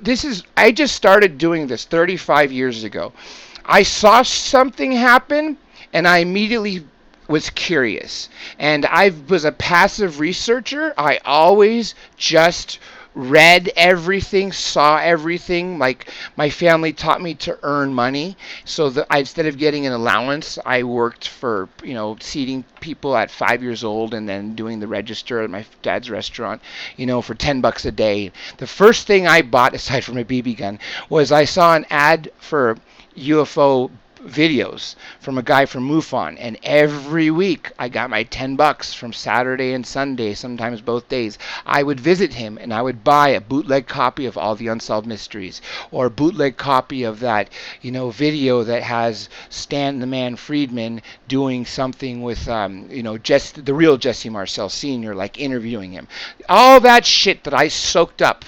Speaker 1: just started doing this 35 years ago. I saw something happen, and I immediately was curious. And I was a passive researcher. I always just read everything, saw everything. Like, my family taught me to earn money, so that instead of getting an allowance, I worked for, seating people at 5 years old and then doing the register at my dad's restaurant, for $10 a day. The first thing I bought, aside from a BB gun, was I saw an ad for UFO videos from a guy from MUFON, and every week I got my $10 from Saturday and Sunday, sometimes both days. I would visit him and I would buy a bootleg copy of All the Unsolved Mysteries, or a bootleg copy of that video that has Stan the Man Friedman doing something with just the real Jesse Marcel Sr., like interviewing him. All that shit that I soaked up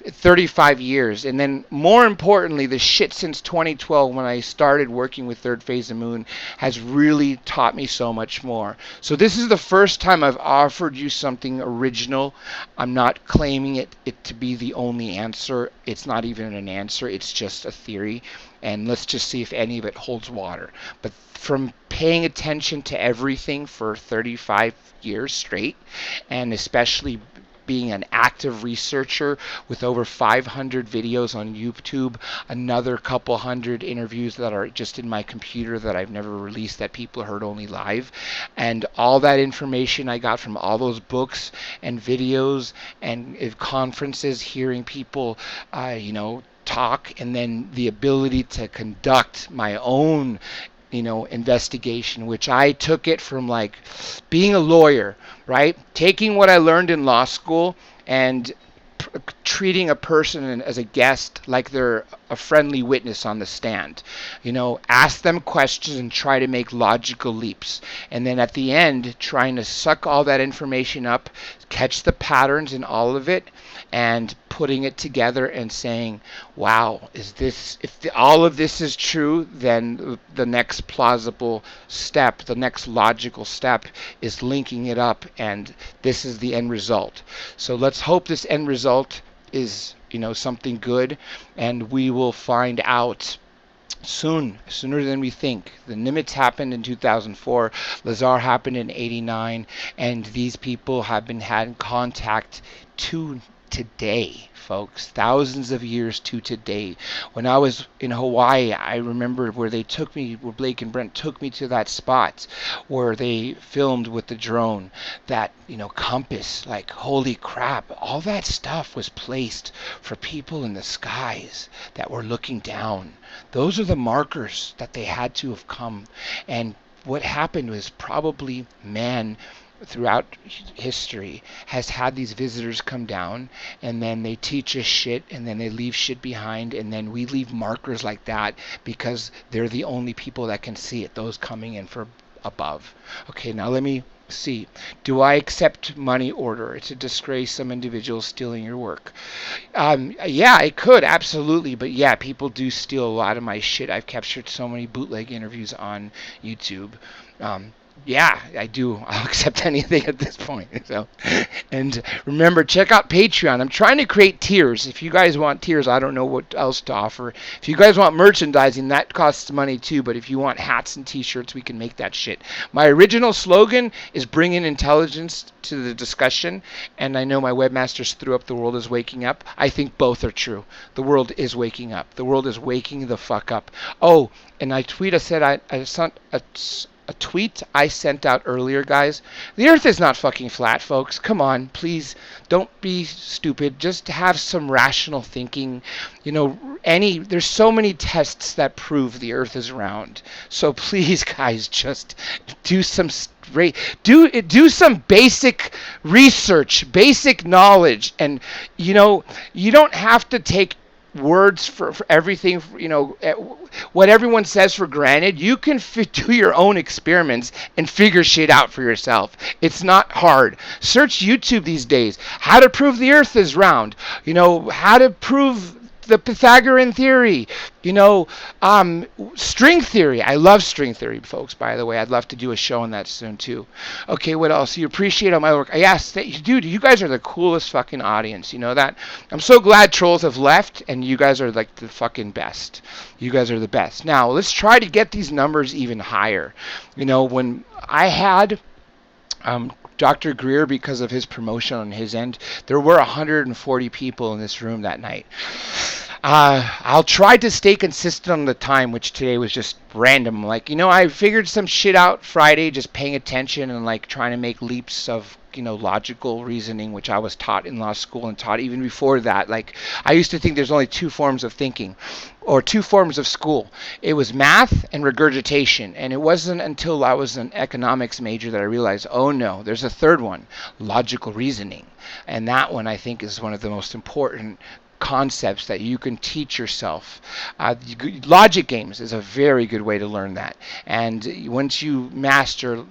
Speaker 1: 35 years. And then more importantly, the shit since 2012 when I started working with Third Phase of Moon has really taught me so much more. So this is the first time I've offered you something original. I'm not claiming it to be the only answer. It's not even an answer. It's just a theory. And let's just see if any of it holds water. But from paying attention to everything for 35 years straight, and especially being an active researcher with over 500 videos on YouTube, another couple hundred interviews that are just in my computer that I've never released that people heard only live, and all that information I got from all those books and videos and conferences, hearing people, talk, and then the ability to conduct my own investigation, which I took it from like being a lawyer, right? Taking what I learned in law school and treating a person as a guest like they're a friendly witness on the stand. Ask them questions and try to make logical leaps. And then at the end, trying to suck all that information up, catch the patterns in all of it, and putting it together and saying, wow, if all of this is true, then the next plausible step, the next logical step is linking it up, and this is the end result. So let's hope this end result is, something good, and we will find out sooner than we think. The Nimitz happened in 2004, Lazar happened in 89, and these people have been had in contact to today, folks. Thousands of years to today. When I was in Hawaii, I remember where Blake and Brent took me to that spot where they filmed with the drone, that, compass, like, holy crap, all that stuff was placed for people in the skies that were looking down. Those are the markers that they had to have come. And what happened was probably man throughout history has had these visitors come down, and then they teach us shit, and then they leave shit behind, and then we leave markers like that because they're the only people that can see it, those coming in from above. Okay, now let me see. Do I accept money order? It's a disgrace, some individuals stealing your work. Yeah, I could, absolutely. But yeah, people do steal a lot of my shit. I've captured so many bootleg interviews on YouTube. Yeah, I do. I'll accept anything at this point. So, and remember, check out Patreon. I'm trying to create tiers. If you guys want tiers, I don't know what else to offer. If you guys want merchandising, that costs money too. But if you want hats and t-shirts, we can make that shit. My original slogan is bringing intelligence to the discussion. And I know my webmasters threw up the world is waking up. I think both are true. The world is waking up. The world is waking the fuck up. Oh, and I said I sent a tweet I sent out earlier, guys. The earth is not fucking flat, folks. Come on, please don't be stupid. Just have some rational thinking. There's so many tests that prove the earth is round. So please, guys, just do some basic research, basic knowledge, and you don't have to take words for everything, what everyone says for granted. You can do your own experiments and figure shit out for yourself. It's not hard. Search YouTube these days. How to prove the earth is round. How to prove the Pythagorean theory, string theory. I love string theory, folks, by the way. I'd love to do a show on that soon, too. Okay, what else? You appreciate all my work. Yes, dude, you guys are the coolest fucking audience. You know that? I'm so glad trolls have left, and you guys are like the fucking best. You guys are the best. Now, let's try to get these numbers even higher. When I had Dr. Greer, because of his promotion on his end, there were 140 people in this room that night. I'll try to stay consistent on the time, which today was just random. I figured some shit out Friday, just paying attention and trying to make leaps of logical reasoning, which I was taught in law school and taught even before that. I used to think there's only two forms of thinking, or two forms of school. It was math and regurgitation, and it wasn't until I was an economics major that I realized, oh no, there's a third one, logical reasoning. And that one, I think, is one of the most important concepts that you can teach yourself. Logic games is a very good way to learn that. And once you master,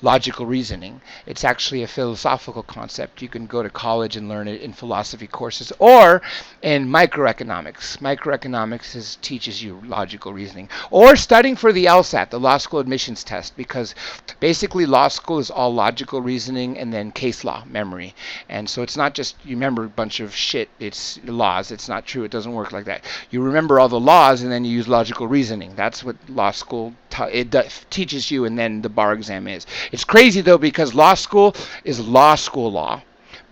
Speaker 1: logical reasoning, it's actually a philosophical concept. You can go to college and learn it in philosophy courses or in microeconomics. Microeconomics teaches you logical reasoning. Or studying for the LSAT, the law school admissions test, because basically law school is all logical reasoning and then case law memory. And so it's not just you remember a bunch of shit. It's laws. It's not true. It doesn't work like that. You remember all the laws and then you use logical reasoning. That's what law school teaches you, and then the bar exam is. It's crazy though, because law school is law school law.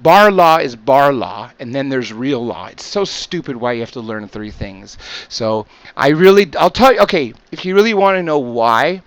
Speaker 1: Bar law is bar law, and then there's real law. It's so stupid why you have to learn three things. So I'll tell you, okay, if you really want to know why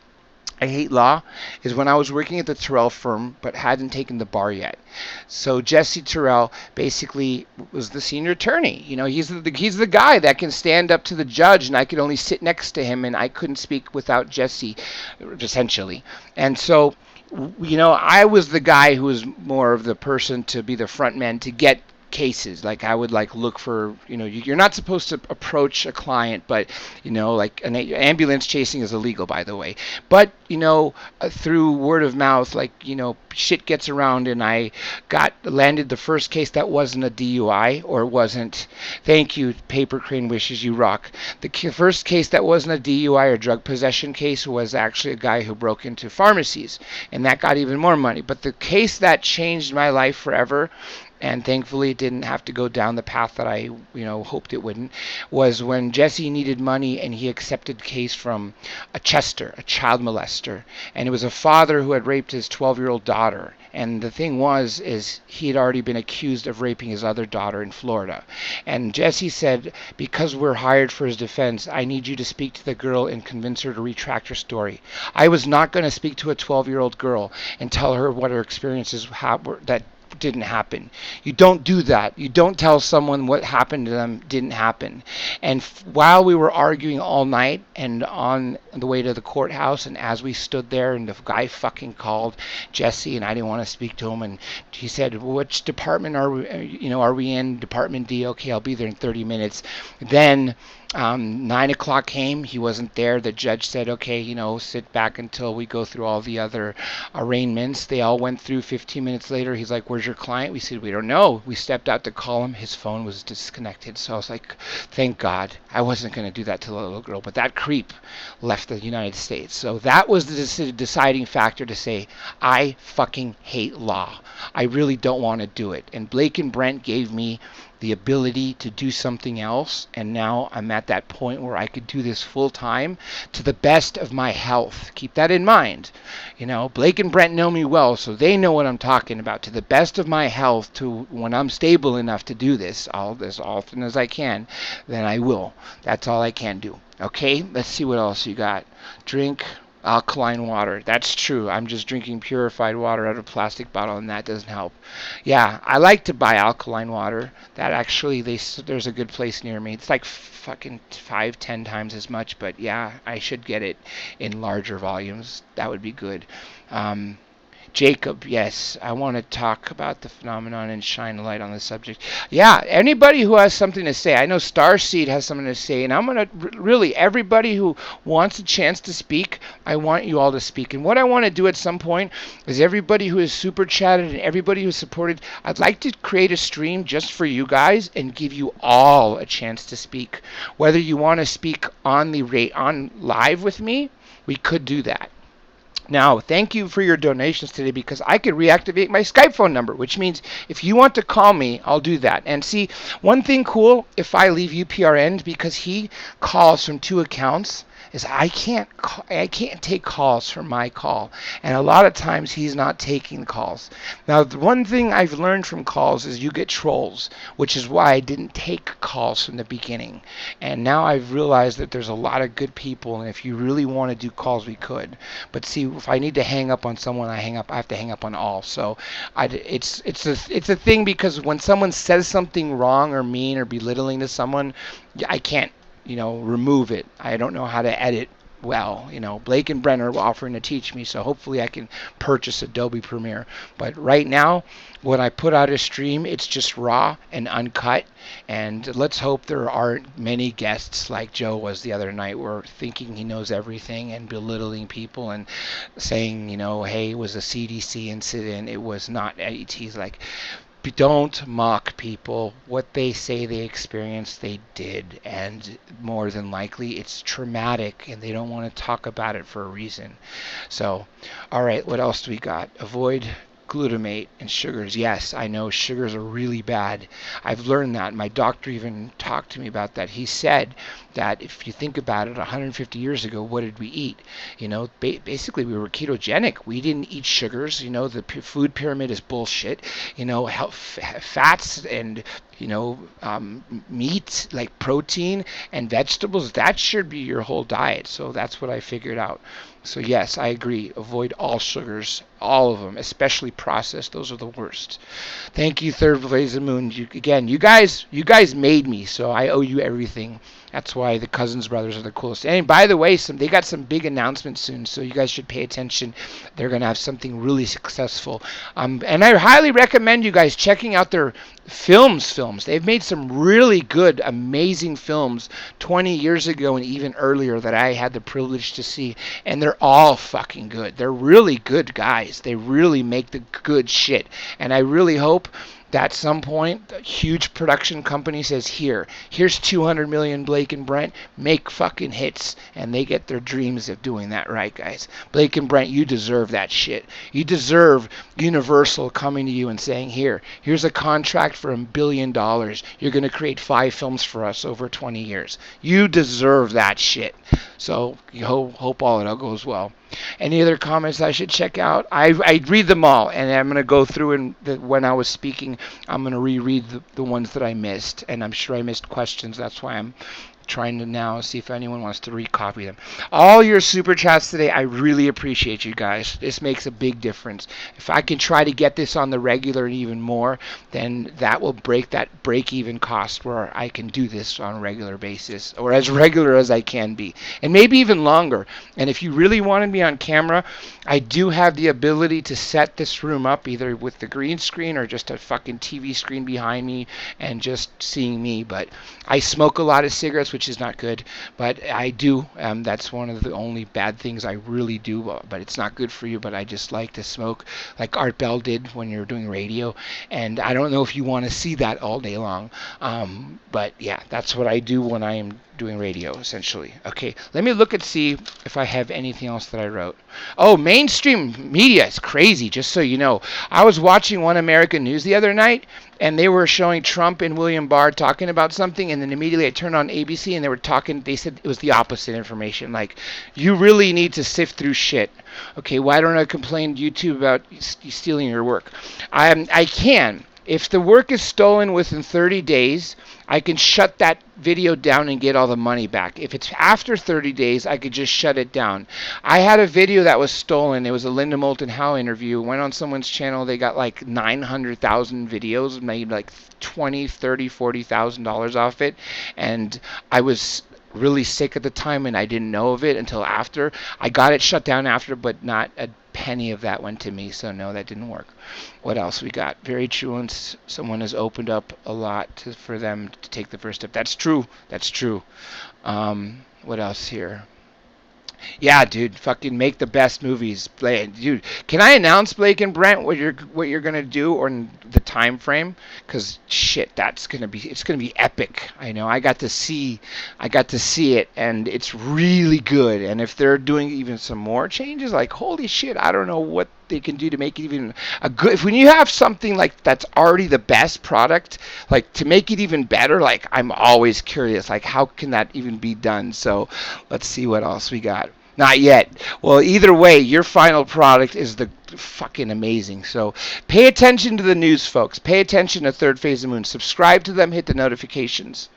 Speaker 1: I hate law, is when I was working at the Terrell firm but hadn't taken the bar yet. So Jesse Terrell basically was the senior attorney. He's the guy that can stand up to the judge, and I could only sit next to him, and I couldn't speak without Jesse, essentially. And so, I was the guy who was more of the person to be the front man to get cases. I would look for, you're not supposed to approach a client, but an ambulance chasing is illegal, by the way, but through word of mouth, shit gets around, and I landed the first case that wasn't a DUI, or wasn't, thank you, Paper Crane Wishes, you rock. The first case that wasn't a DUI or drug possession case was actually a guy who broke into pharmacies, and that got even more money. But the case that changed my life forever, and thankfully it didn't have to go down the path that I, hoped it wouldn't, was when Jesse needed money and he accepted case from a Chester, a child molester. And it was a father who had raped his 12-year-old daughter. And the thing is he had already been accused of raping his other daughter in Florida. And Jesse said, because we're hired for his defense, I need you to speak to the girl and convince her to retract her story. I was not going to speak to a 12-year-old girl and tell her what her experiences were, that didn't happen. You don't do that. You don't tell someone what happened to them didn't happen. And while we were arguing all night and on the way to the courthouse, and as we stood there, and the guy fucking called Jesse, and I didn't want to speak to him, and he said, which department are we in? Department D. Okay, I'll be there in 30 minutes. Then 9 o'clock came. He wasn't there. The judge said, okay, sit back until we go through all the other arraignments. They all went through. 15 minutes later, he's like, where's your client? We said, we don't know. We stepped out to call him. His phone was disconnected. So I was like, thank God. I wasn't going to do that to the little girl. But that creep left the United States. So that was the deciding factor to say, I fucking hate law. I really don't want to do it. And Blake and Brent gave me the ability to do something else, and now I'm at that point where I could do this full time to the best of my health. Keep that in mind. Blake and Brent know me well, so they know what I'm talking about. To the best of my health, to when I'm stable enough to do this as often as I can, then I will. That's all I can do. Okay, let's see what else you got. Drink alkaline water. That's true. I'm just drinking purified water out of a plastic bottle, and that doesn't help. Yeah, I like to buy alkaline water. That actually, there's a good place near me. It's like fucking 5-10 times as much, but yeah, I should get it in larger volumes. That would be good. Jacob, yes, I want to talk about the phenomenon and shine a light on the subject. Yeah, anybody who has something to say. I know Starseed has something to say, and I'm going to really, everybody who wants a chance to speak, I want you all to speak. And what I want to do at some point is everybody who has super chatted and everybody who supported, I'd like to create a stream just for you guys and give you all a chance to speak. Whether you want to speak on on live with me, we could do that. Now, thank you for your donations today because I could reactivate my Skype phone number, which means if you want to call me, I'll do that. And see, one thing cool if I leave UPRN because he calls from 2 accounts is I can't take calls from my call, and a lot of times he's not taking calls. Now, the one thing I've learned from calls is you get trolls, which is why I didn't take calls from the beginning. And now I've realized that there's a lot of good people, and if you really want to do calls, we could. But see, if I need to hang up on someone, I have to hang up on all. So it's a thing because when someone says something wrong or mean or belittling to someone, I can't remove it. I don't know how to edit well. Blake and Brenner were offering to teach me, so hopefully I can purchase Adobe Premiere. But right now, when I put out a stream, it's just raw and uncut. And let's hope there aren't many guests like Joe was the other night, where thinking he knows everything and belittling people and saying, hey, it was a CDC incident. It was not. He's like, don't mock people. What they say they experienced, they did, and more than likely it's traumatic and they don't want to talk about it for a reason. So, all right, what else do we got? Avoid glutamate and sugars. Yes, I know sugars are really bad. I've learned that. My doctor even talked to me about that. He said that if you think about it, 150 years ago, what did we eat? Basically we were ketogenic. We didn't eat sugars. The food pyramid is bullshit. Fats and meat, like protein and vegetables, that should be your whole diet. So that's what I figured out. So yes, I agree. Avoid all sugars, all of them, especially processed. Those are the worst. Thank you, Third Blaze of Moon. You guys made me, so I owe you everything. That's why the Cousins brothers are the coolest. And by the way, they got some big announcements soon, so you guys should pay attention. They're going to have something really successful. And I highly recommend you guys checking out their films. They've made some really good, amazing films 20 years ago and even earlier that I had the privilege to see. And they're all fucking good. They're really good guys. They really make the good shit. And I really hope that at some point, a huge production company says, here's 200 million, Blake and Brent, make fucking hits. And they get their dreams of doing that right, guys. Blake and Brent, you deserve that shit. You deserve Universal coming to you and saying, here's a contract for $1 billion. You're going to create 5 films for us over 20 years. You deserve that shit. So you hope all it goes well. Any other comments I should check out? I read them all, and I'm going to go through and when I was speaking, I'm going to reread the ones that I missed, and I'm sure I missed questions. That's why I'm trying to now see if anyone wants to recopy them. All your super chats today, I really appreciate you guys. This makes a big difference. If I can try to get this on the regular and even more, then that will break that break-even cost where I can do this on a regular basis, or as regular as I can be, and maybe even longer. And if you really wanted me on camera, I do have the ability to set this room up either with the green screen or just a fucking TV screen behind me and just seeing me. But I smoke a lot of cigarettes, which is not good, but I do. That's one of the only bad things I really do, but it's not good for you. But I just like to smoke like Art Bell did when you're doing radio, and I don't know if you want to see that all day long, but yeah, that's what I do when I am doing radio, essentially. Okay, let me look and see if I have anything else that I wrote. Oh, mainstream media is crazy, just so you know. I was watching One American News the other night, and they were showing Trump and William Barr talking about something, and then immediately I turned on ABC, and they said it was the opposite information. Like, you really need to sift through shit. Okay, why don't I complain to YouTube about stealing your work? I can. If the work is stolen within 30 days, I can shut that video down and get all the money back. If it's after 30 days, I could just shut it down. I had a video that was stolen. It was a Linda Moulton Howe interview. Went on someone's channel. They got like 900,000 videos, made like $20,000, $30,000, $40,000 off it. And I was really sick at the time, and I didn't know of it until after. I got it shut down after, but not penny of that went to me, so no, that didn't work. What else we got? Very true, and someone has opened up a lot for them to take the first step. That's true. That's true. What else here? Yeah, dude, fucking make the best movies. Dude, can I announce, Blake and Brent, what you're gonna do or in the time frame? Cause shit, it's gonna be epic. I know. I got to see it, and it's really good. And if they're doing even some more changes, like holy shit, I don't know what they can do to make it even a good. If when you have something like that's already the best product, like to make it even better, like I'm always curious, like how can that even be done? So let's see what else we got. Not yet. Well, either way, your final product is the fucking amazing. So pay attention to the news, folks. Pay attention to Third Phase of the Moon. Subscribe to them. Hit the notifications.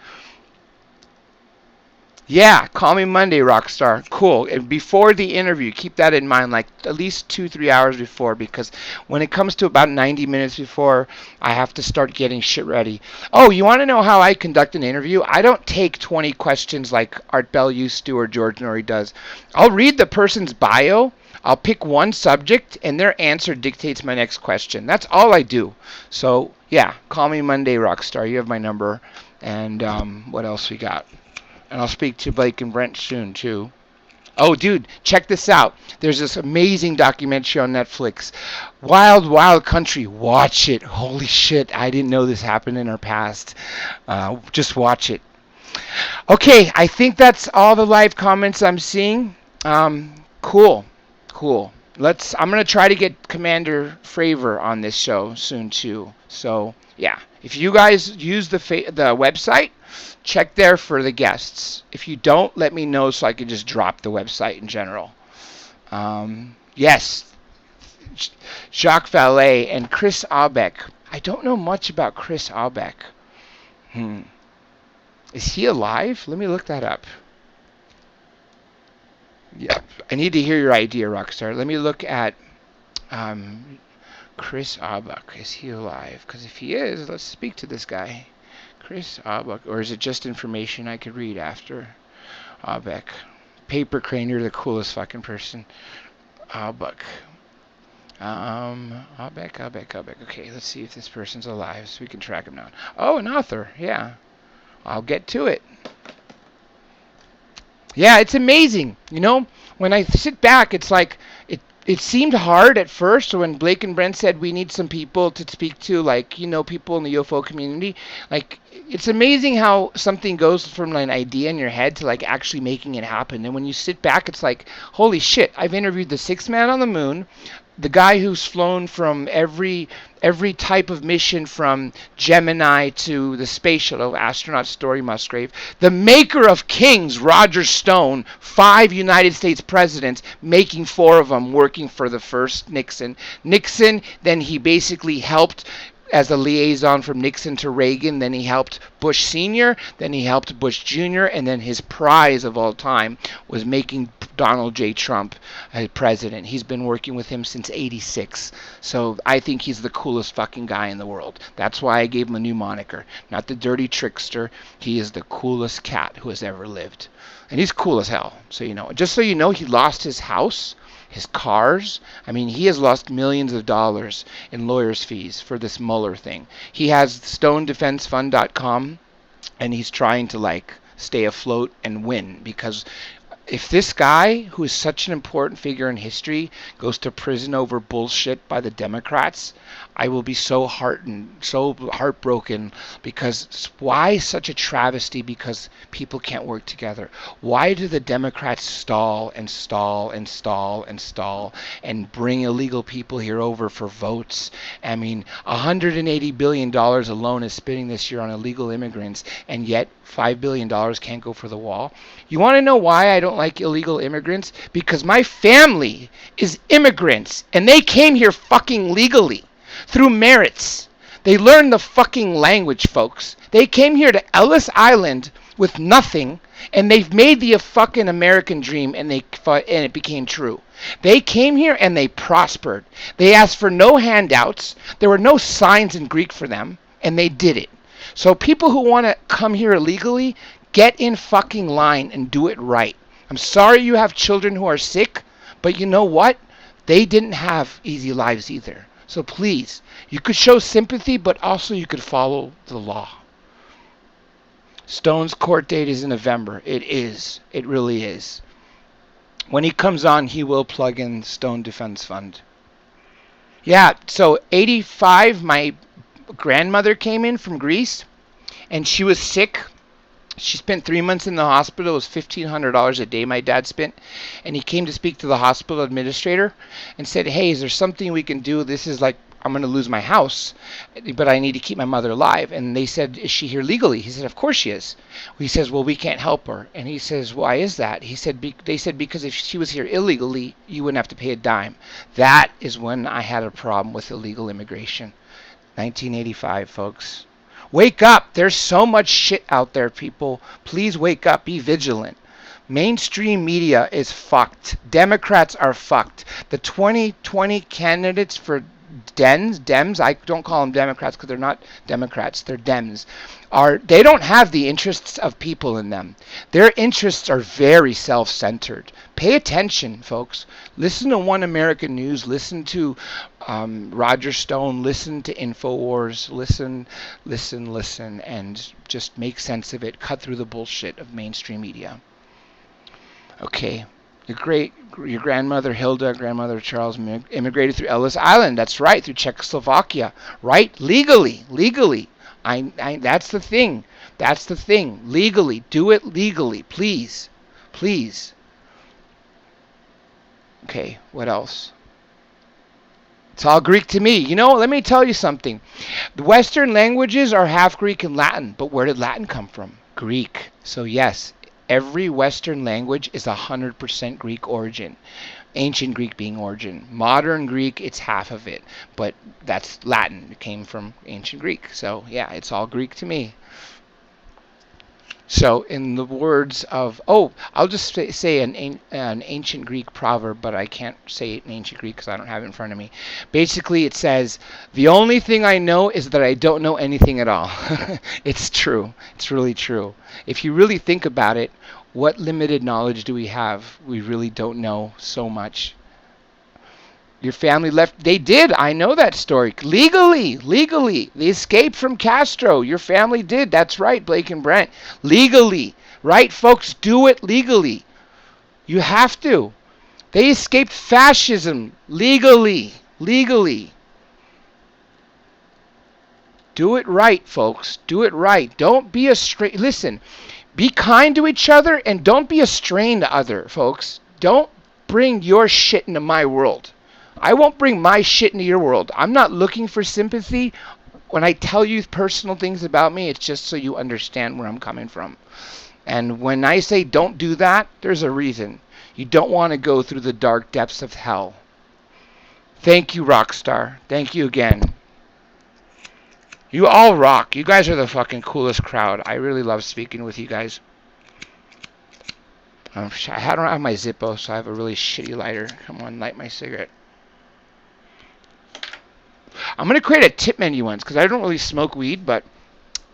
Speaker 1: Yeah, call me Monday, Rockstar. Cool. And before the interview, keep that in mind, like at least 2-3 hours before, because when it comes to about 90 minutes before, I have to start getting shit ready. Oh, you want to know how I conduct an interview? I don't take 20 questions like Art Bell used to or George Norrie does. I'll read the person's bio. I'll pick one subject, and their answer dictates my next question. That's all I do. So, yeah, call me Monday, Rockstar. You have my number. And what else we got? And I'll speak to Blake and Brent soon, too. Oh, dude, check this out. There's this amazing documentary on Netflix. Wild, Wild Country. Watch it. Holy shit, I didn't know this happened in our past. Just watch it. Okay, I think that's all the live comments I'm seeing. Cool. I'm going to try to get Commander Fravor on this show soon, too. So, yeah. If you guys use the website, check there for the guests. If you don't, let me know so I can just drop the website in general. Yes, Jacques Vallée and Chris Aubeck. I don't know much about Chris Aubeck. Is he alive? Let me look that up. Yeah, I need to hear your idea, Rockstar. Let me look at Chris Aubeck. Is he alive? Because if he is, let's speak to this guy. Chris Aubeck. Or is it just information I could read after? Aubeck. Paper Crane, you're the coolest fucking person. Aubeck. Aubeck. Okay, let's see if this person's alive so we can track him down. Oh, an author. Yeah. I'll get to it. Yeah, it's amazing. You know, when I sit back, it's like it seemed hard at first when Blake and Brent said we need some people to speak to, like, you know, people in the UFO community. Like, it's amazing how something goes from an idea in your head to like actually making it happen. And when you sit back, it's like, holy shit, I've interviewed the sixth man on the moon, the guy who's flown from every type of mission from Gemini to the space shuttle, astronaut Story Musgrave, the maker of kings, Roger Stone, 5 United States presidents, making 4 of them working for the first Nixon. Then he basically helped as a liaison from Nixon to Reagan, then he helped Bush Sr., then he helped Bush Jr., and then his prize of all time was making Donald J. Trump a president. He's been working with him since '86, so I think he's the coolest fucking guy in the world. That's why I gave him a new moniker. Not the dirty trickster, he is the coolest cat who has ever lived. And he's cool as hell, so you know. Just so you know, he lost his house, his cars. I mean, he has lost millions of dollars in lawyers' fees for this Mueller thing. He has StoneDefenseFund.com, and he's trying to like stay afloat and win, because if this guy, who is such an important figure in history, goes to prison over bullshit by the Democrats, I will be so heartened, so heartbroken, because why such a travesty? Because people can't work together. Why do the Democrats stall and bring illegal people here over for votes? I mean, $180 billion alone is spending this year on illegal immigrants, and yet $5 billion can't go for the wall. You want to know why I don't like illegal immigrants? Because my family is immigrants, and they came here fucking legally through merits. They learned the fucking language, folks. They came here to Ellis Island with nothing, and they've made the fucking American dream, and it became true. They came here and they prospered. They asked for no handouts. There were no signs in Greek for them, and they did it. So people who want to come here illegally, get in fucking line and do it right. I'm sorry you have children who are sick, but you know what? They didn't have easy lives either. So please, you could show sympathy, but also you could follow the law. Stone's court date is in November. It is. It really is. When he comes on, he will plug in Stone Defense Fund. Yeah, so 85, my grandmother came in from Greece, and she was sick. She spent 3 months in the hospital. It was $1,500 a day my dad spent. And he came to speak to the hospital administrator and said, hey, is there something we can do? This is like, I'm going to lose my house, but I need to keep my mother alive. And they said, is she here legally? He said, of course she is. He says, well, we can't help her. And he says, why is that? He said, they said, because if she was here illegally, you wouldn't have to pay a dime. That is when I had a problem with illegal immigration. 1985, folks. Wake up. There's so much shit out there, people. Please wake up. Be vigilant. Mainstream media is fucked. Democrats are fucked. The 2020 candidates for Dems, I don't call them Democrats because they're not Democrats, they're Dems, they don't have the interests of people in them. Their interests are very self-centered. Pay attention, folks. Listen to One American News, listen to Roger Stone, listen to InfoWars, listen, and just make sense of it. Cut through the bullshit of mainstream media. Okay. Your grandmother Hilda, grandmother Charles immigrated through Ellis Island. That's right, through Czechoslovakia. Right, legally. That's the thing. Legally, do it legally, please. Okay, what else? It's all Greek to me. You know, let me tell you something. The Western languages are half Greek and Latin, but where did Latin come from? Greek. So yes. Every Western language is 100% Greek origin. Ancient Greek being origin. Modern Greek, it's half of it. But that's Latin. It came from ancient Greek. So, yeah, it's all Greek to me. So, in the words of... Oh, I'll just say an ancient Greek proverb, but I can't say it in ancient Greek because I don't have it in front of me. Basically, it says, the only thing I know is that I don't know anything at all. It's true. It's really true. If you really think about it, what limited knowledge do we have? We really don't know so much. Your family left. They did. I know that story. Legally. They escaped from Castro. Your family did. That's right, Blake and Brent. Legally. Right, folks? Do it legally. You have to. They escaped fascism. Legally. Do it right, folks. Do it right. Don't be listen. Be kind to each other and don't be a strain to other, folks. Don't bring your shit into my world. I won't bring my shit into your world. I'm not looking for sympathy. When I tell you personal things about me, it's just so you understand where I'm coming from. And when I say don't do that, there's a reason. You don't want to go through the dark depths of hell. Thank you, Rockstar. Thank you again. You all rock. You guys are the fucking coolest crowd. I really love speaking with you guys. I don't have my Zippo, so I have a really shitty lighter. Come on, light my cigarette. I'm going to create a tip menu once, because I don't really smoke weed, but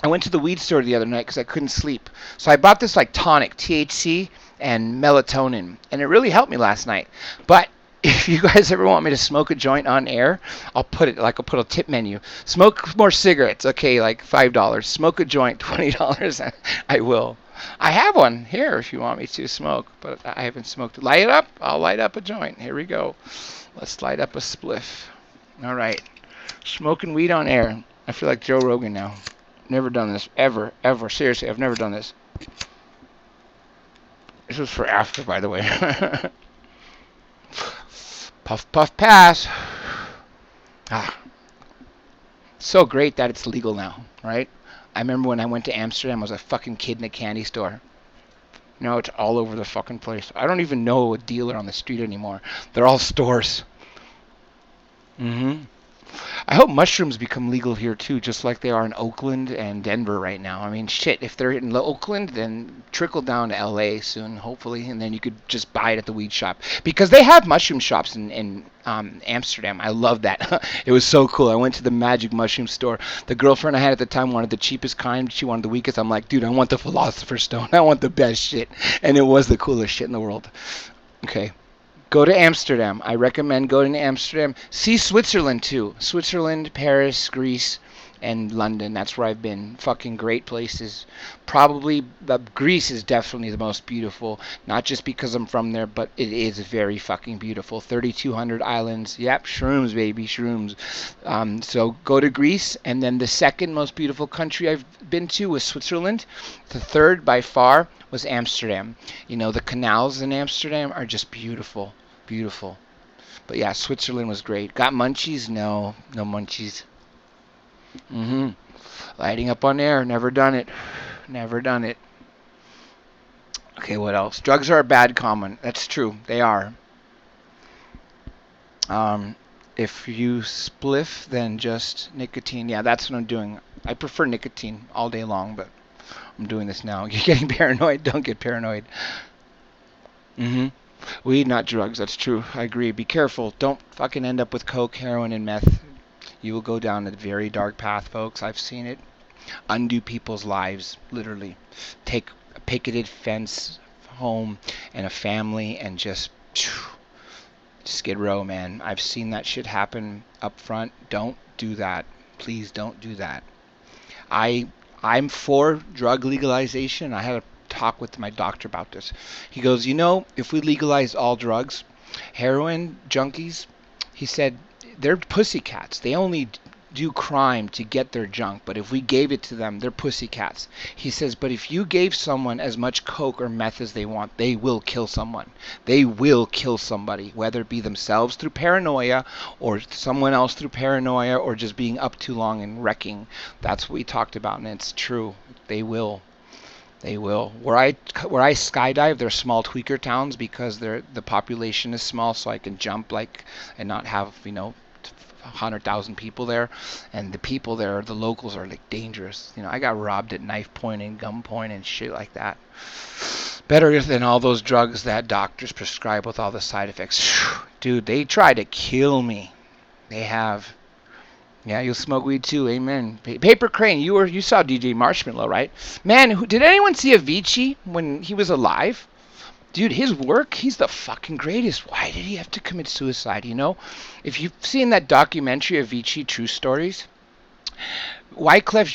Speaker 1: I went to the weed store the other night because I couldn't sleep. So I bought this like tonic, THC and melatonin, and it really helped me last night. But if you guys ever want me to smoke a joint on air, I'll put a tip menu. Smoke more cigarettes, okay, like $5. Smoke a joint, $20. I will. I have one here if you want me to smoke, but I haven't smoked it. Light it up. I'll light up a joint. Here we go. Let's light up a spliff. All right. Smoking weed on air. I feel like Joe Rogan now. Never done this. Ever. Seriously, I've never done this. This was for after, by the way. Puff, puff, pass. So great that it's legal now, right? I remember when I went to Amsterdam, I was a fucking kid in a candy store. Now it's all over the fucking place. I don't even know a dealer on the street anymore. They're all stores. I hope mushrooms become legal here too, just like they are in Oakland and Denver right now. I mean, shit, if they're in Oakland, then trickle down to LA soon, hopefully, and then you could just buy it at the weed shop. Because they have mushroom shops in Amsterdam. I love that. It was so cool. I went to the Magic Mushroom store. The girlfriend I had at the time wanted the cheapest kind. She wanted the weakest. I'm like, dude, I want the Philosopher's Stone. I want the best shit. And it was the coolest shit in the world. Okay. Go to Amsterdam. I recommend going to Amsterdam. See Switzerland too. Switzerland, Paris, Greece, and London. That's where I've been. Fucking great places. Probably Greece is definitely the most beautiful. Not just because I'm from there, but it is very fucking beautiful. 3,200 islands. Yep, shrooms, baby, shrooms. So go to Greece, and then the second most beautiful country I've been to was Switzerland. The third by far was Amsterdam. You know, the canals in Amsterdam are just beautiful. Beautiful. But yeah, Switzerland was great. Got munchies? No, no munchies. Lighting up on air. Never done it. Never done it. Okay, what else? Drugs are a bad comment. That's true. They are. If you spliff, then just nicotine. Yeah, that's what I'm doing. I prefer nicotine all day long, but I'm doing this now. You're getting paranoid? Don't get paranoid. Weed, not drugs. That's true. I agree. Be careful. Don't fucking end up with coke, heroin, and meth. You will go down a very dark path, folks. I've seen it. Undo people's lives, literally. Take a picketed fence home and a family and just Skid Row, man. I've seen that shit happen up front. Don't do that. Please don't do that. I'm for drug legalization. I had a talk with my doctor about this. He goes, you know, if we legalize all drugs, heroin junkies, he said, they're pussycats. They only do crime to get their junk, but if we gave it to them, they're pussycats. He says, but if you gave someone as much coke or meth as they want, they will kill someone. They will kill somebody, whether it be themselves through paranoia or someone else through paranoia or just being up too long and wrecking. That's what we talked about, and it's true. They will. They will. Where I skydive, they're small tweaker towns because the population is small, so I can jump and not have 100,000 people there, and the people there, the locals, are dangerous. I got robbed at knife point and gun point and shit like that. Better than all those drugs that doctors prescribe with all the side effects. Dude, they try to kill me. They have. Yeah, you'll smoke weed too. Amen. Paper Crane, you saw DJ Marshmallow, right? Man, did anyone see Avicii when he was alive? Dude, his work, he's the fucking greatest. Why did he have to commit suicide, If you've seen that documentary, Avicii True Stories, Wyclef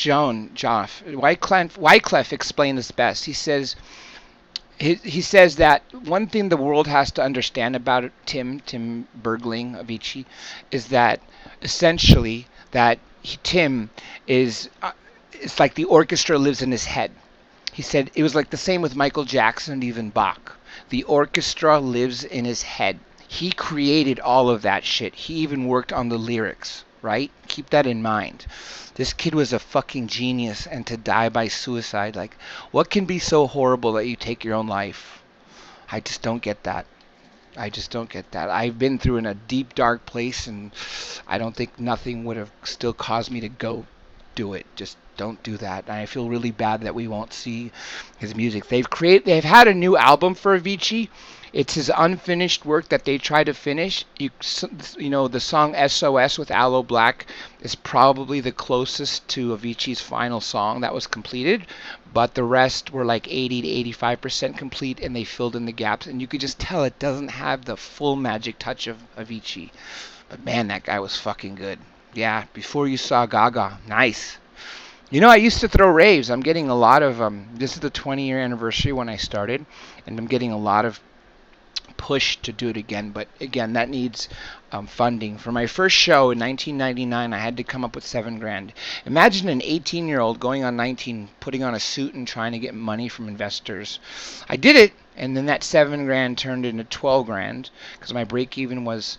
Speaker 1: explained this best. He says that one thing the world has to understand about Tim Bergling, Avicii, is that essentially that Tim is, it's like the orchestra lives in his head. He said it was like the same with Michael Jackson and even Bach. The orchestra lives in his head. He created all of that shit. He even worked on the lyrics, right? Keep that in mind. This kid was a fucking genius, and to die by suicide, what can be so horrible that you take your own life? I just don't get that. I've been through in a deep, dark place, and I don't think nothing would have still caused me to go do it. Just don't do that. And I feel really bad that we won't see his music. They've had a new album for Avicii. It's his unfinished work that they try to finish. The song SOS with Aloe Black is probably the closest to Avicii's final song that was completed, but the rest were 80 to 85% complete, and they filled in the gaps, and you could just tell it doesn't have the full magic touch of Avicii. But man, that guy was fucking good. Yeah, Before You Saw Gaga. Nice. I used to throw raves. I'm getting a lot of, this is the 20-year anniversary when I started, and I'm getting a lot of push to do it again, but again, that needs funding. For my first show in 1999, I had to come up with $7,000. Imagine an 18-year-old going on 19, putting on a suit and trying to get money from investors. I did it, and then that $7,000 turned into $12,000 because my break-even was,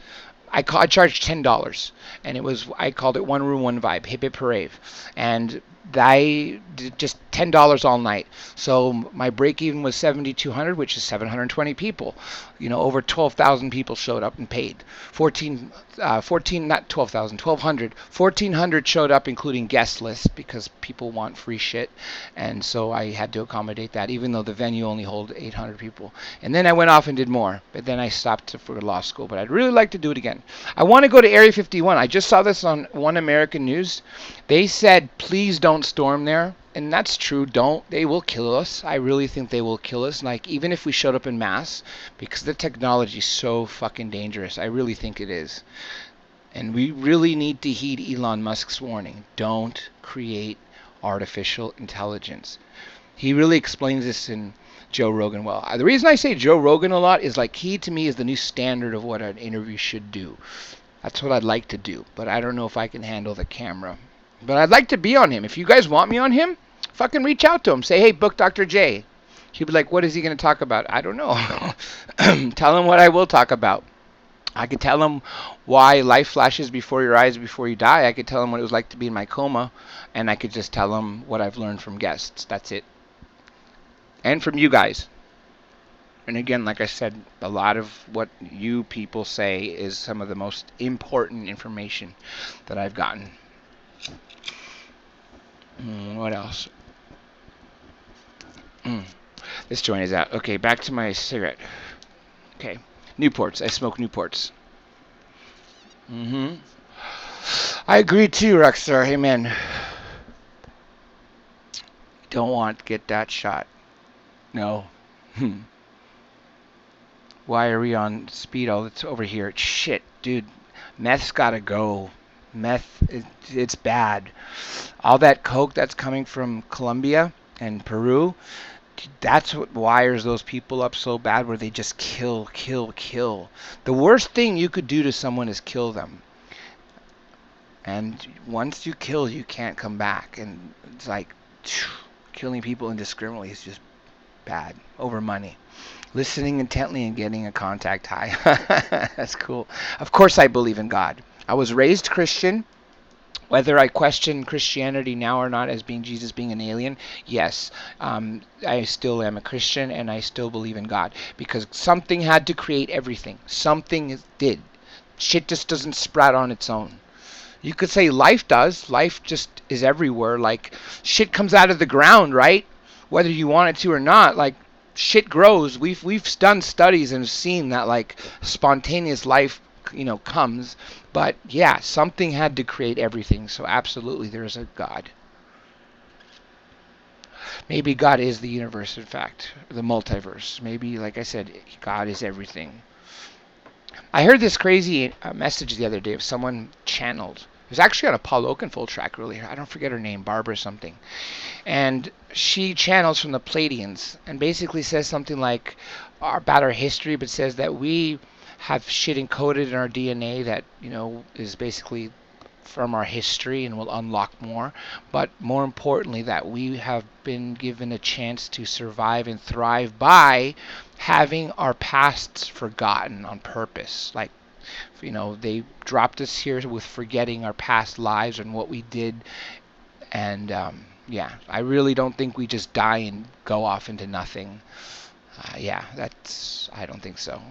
Speaker 1: I charged $10, and I called it One Room, One Vibe, Hip Hip Hooray, and I did just $10 all night. So my break even was 7,200, which is 720 people. Over 12,000 people showed up and paid. 1,400 showed up, including guest lists, because people want free shit. And so I had to accommodate that, even though the venue only holds 800 people. And then I went off and did more, but then I stopped for law school. But I'd really like to do it again. I want to go to Area 51. I just saw this on One American News. They said, please don't storm there. And that's true. Don't they will kill us. I really think they will kill us. Like even if we showed up in mass, because the technology is so fucking dangerous. I really think it is. And we really need to heed Elon Musk's warning. Don't create artificial intelligence. He really explains this in Joe Rogan well. The reason I say Joe Rogan a lot is like he to me is the new standard of what an interview should do. That's what I'd like to do, but I don't know if I can handle the camera. But I'd like to be on him. If you guys want me on him, fucking reach out to him. Say, hey, book Dr. J. He'll be like, what is he going to talk about? I don't know. Tell him what I will talk about. I could tell him why life flashes before your eyes before you die. I could tell him what it was like to be in my coma. And I could just tell him what I've learned from guests. That's it. And from you guys. And again, like I said, a lot of what you people say is some of the most important information that I've gotten. What else? This joint is out. Okay, back to my cigarette. Okay. Newports. I smoke Newports. I agree too, Rockstar. Amen. Don't want to get that shot. No. Why are we on Speedo? It's over here. Shit, dude. Meth's gotta go. Meth, it's bad. All that coke that's coming from Colombia and Peru, that's what wires those people up so bad where they just kill. The worst thing you could do to someone is kill them. And once you kill, you can't come back. And it's like killing people indiscriminately is just bad over money. Listening intently and getting a contact high. That's cool. Of course I believe in God. I was raised Christian. Whether I question Christianity now or not as being Jesus being an alien, yes. I still am a Christian and I still believe in God. Because something had to create everything. Something did. Shit just doesn't sprout on its own. You could say life does. Life just is everywhere. Like, shit comes out of the ground, right? Whether you want it to or not, like, shit grows. We've done studies and seen that like spontaneous life, comes. But yeah, something had to create everything. So absolutely, there is a God. Maybe God is the universe. In fact, the multiverse. Maybe, like I said, God is everything. I heard this crazy message the other day of someone channeled. It was actually on a Paul Oakenfold track earlier. I don't forget her name, Barbara something. And she channels from the Pleiadians and basically says something like about our history, but says that we have shit encoded in our DNA that, is basically from our history and will unlock more. But more importantly, that we have been given a chance to survive and thrive by having our pasts forgotten on purpose. Like, they dropped us here with forgetting our past lives and what we did. And yeah, I really don't think we just die and go off into nothing. I don't think so.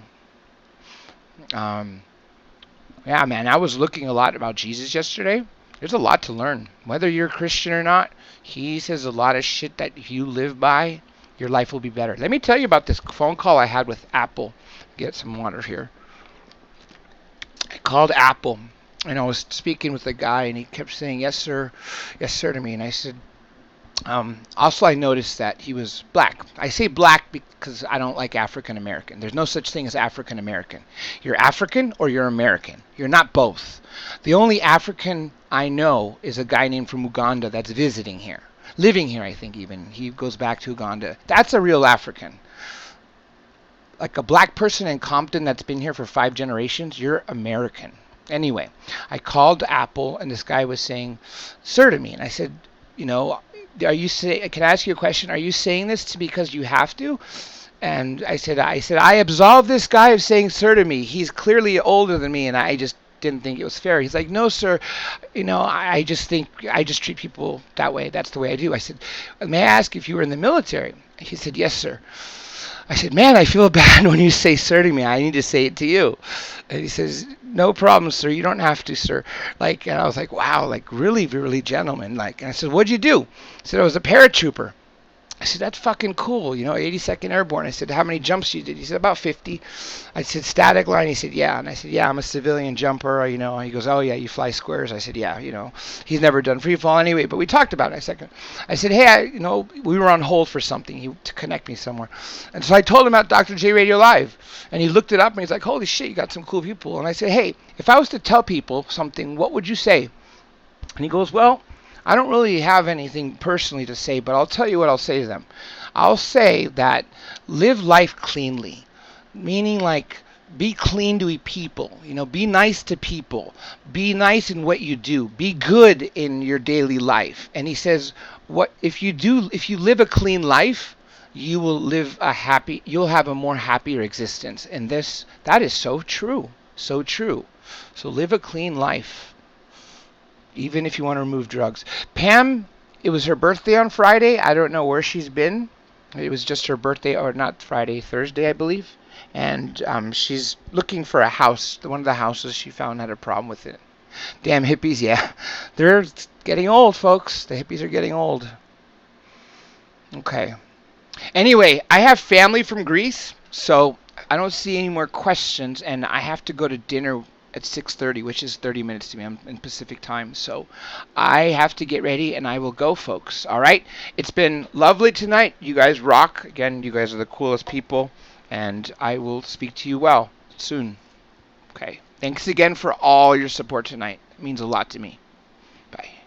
Speaker 1: Yeah, man, I was looking a lot about Jesus yesterday. There's a lot to learn. Whether you're a Christian or not, he says a lot of shit that if you live by, your life will be better. Let me tell you about this phone call I had with Apple. Get some water here. I called Apple, and I was speaking with the guy, and he kept saying, yes, sir, to me. And I said, also I noticed that he was black. I say black because I don't like African American. There's no such thing as African American. You're African or you're American. You're not both. The only African I know is a guy named from Uganda that's visiting here. Living here, I think even. He goes back to Uganda. That's a real African. Like a black person in Compton that's been here for 5 generations, you're American. Anyway, I called Apple, and this guy was saying, sir, to me. And I said, can I ask you a question? Are you saying this because you have to? And I said, I absolve this guy of saying sir to me. He's clearly older than me, and I just didn't think it was fair. He's like, no, sir. I just treat people that way. That's the way I do. I said, may I ask if you were in the military? He said, yes, sir. I said, man, I feel bad when you say sir to me. I need to say it to you. And he says, no problem, sir. You don't have to, sir. And I was like, wow, really, really gentleman. And I said, what'd you do? He said, I was a paratrooper. I said, that's fucking cool, 82nd Airborne. I said, how many jumps you did? He said, about 50. I said, static line? He said, yeah. And I said, yeah, I'm a civilian jumper, He goes, oh, yeah, you fly squares. I said, yeah, He's never done free fall anyway, but we talked about it. I said, hey, we were on hold for something to connect me somewhere. And so I told him about Dr. J Radio Live. And he looked it up, and he's like, holy shit, you got some cool people. And I said, hey, if I was to tell people something, what would you say? And he goes, well, I don't really have anything personally to say, but I'll tell you what I'll say to them. I'll say that live life cleanly, meaning like be clean to people, be nice to people, be nice in what you do, be good in your daily life. And he says, if you live a clean life, you'll have a more happier existence. And that is so true, so true. So live a clean life, even if you want to remove drugs. Pam, it was her birthday on Friday. I don't know where she's been. It was just her birthday, or not Friday, Thursday, I believe. And she's looking for a house. One of the houses she found had a problem with it. Damn hippies, yeah. They're getting old, folks. The hippies are getting old. Okay. Anyway, I have family from Greece, so I don't see any more questions, and I have to go to dinner at 6:30, which is 30 minutes to me. I'm in Pacific time, so I have to get ready, and I will go, folks. All right? It's been lovely tonight. You guys rock. Again, you guys are the coolest people, and I will speak to you well soon. Okay. Thanks again for all your support tonight. It means a lot to me.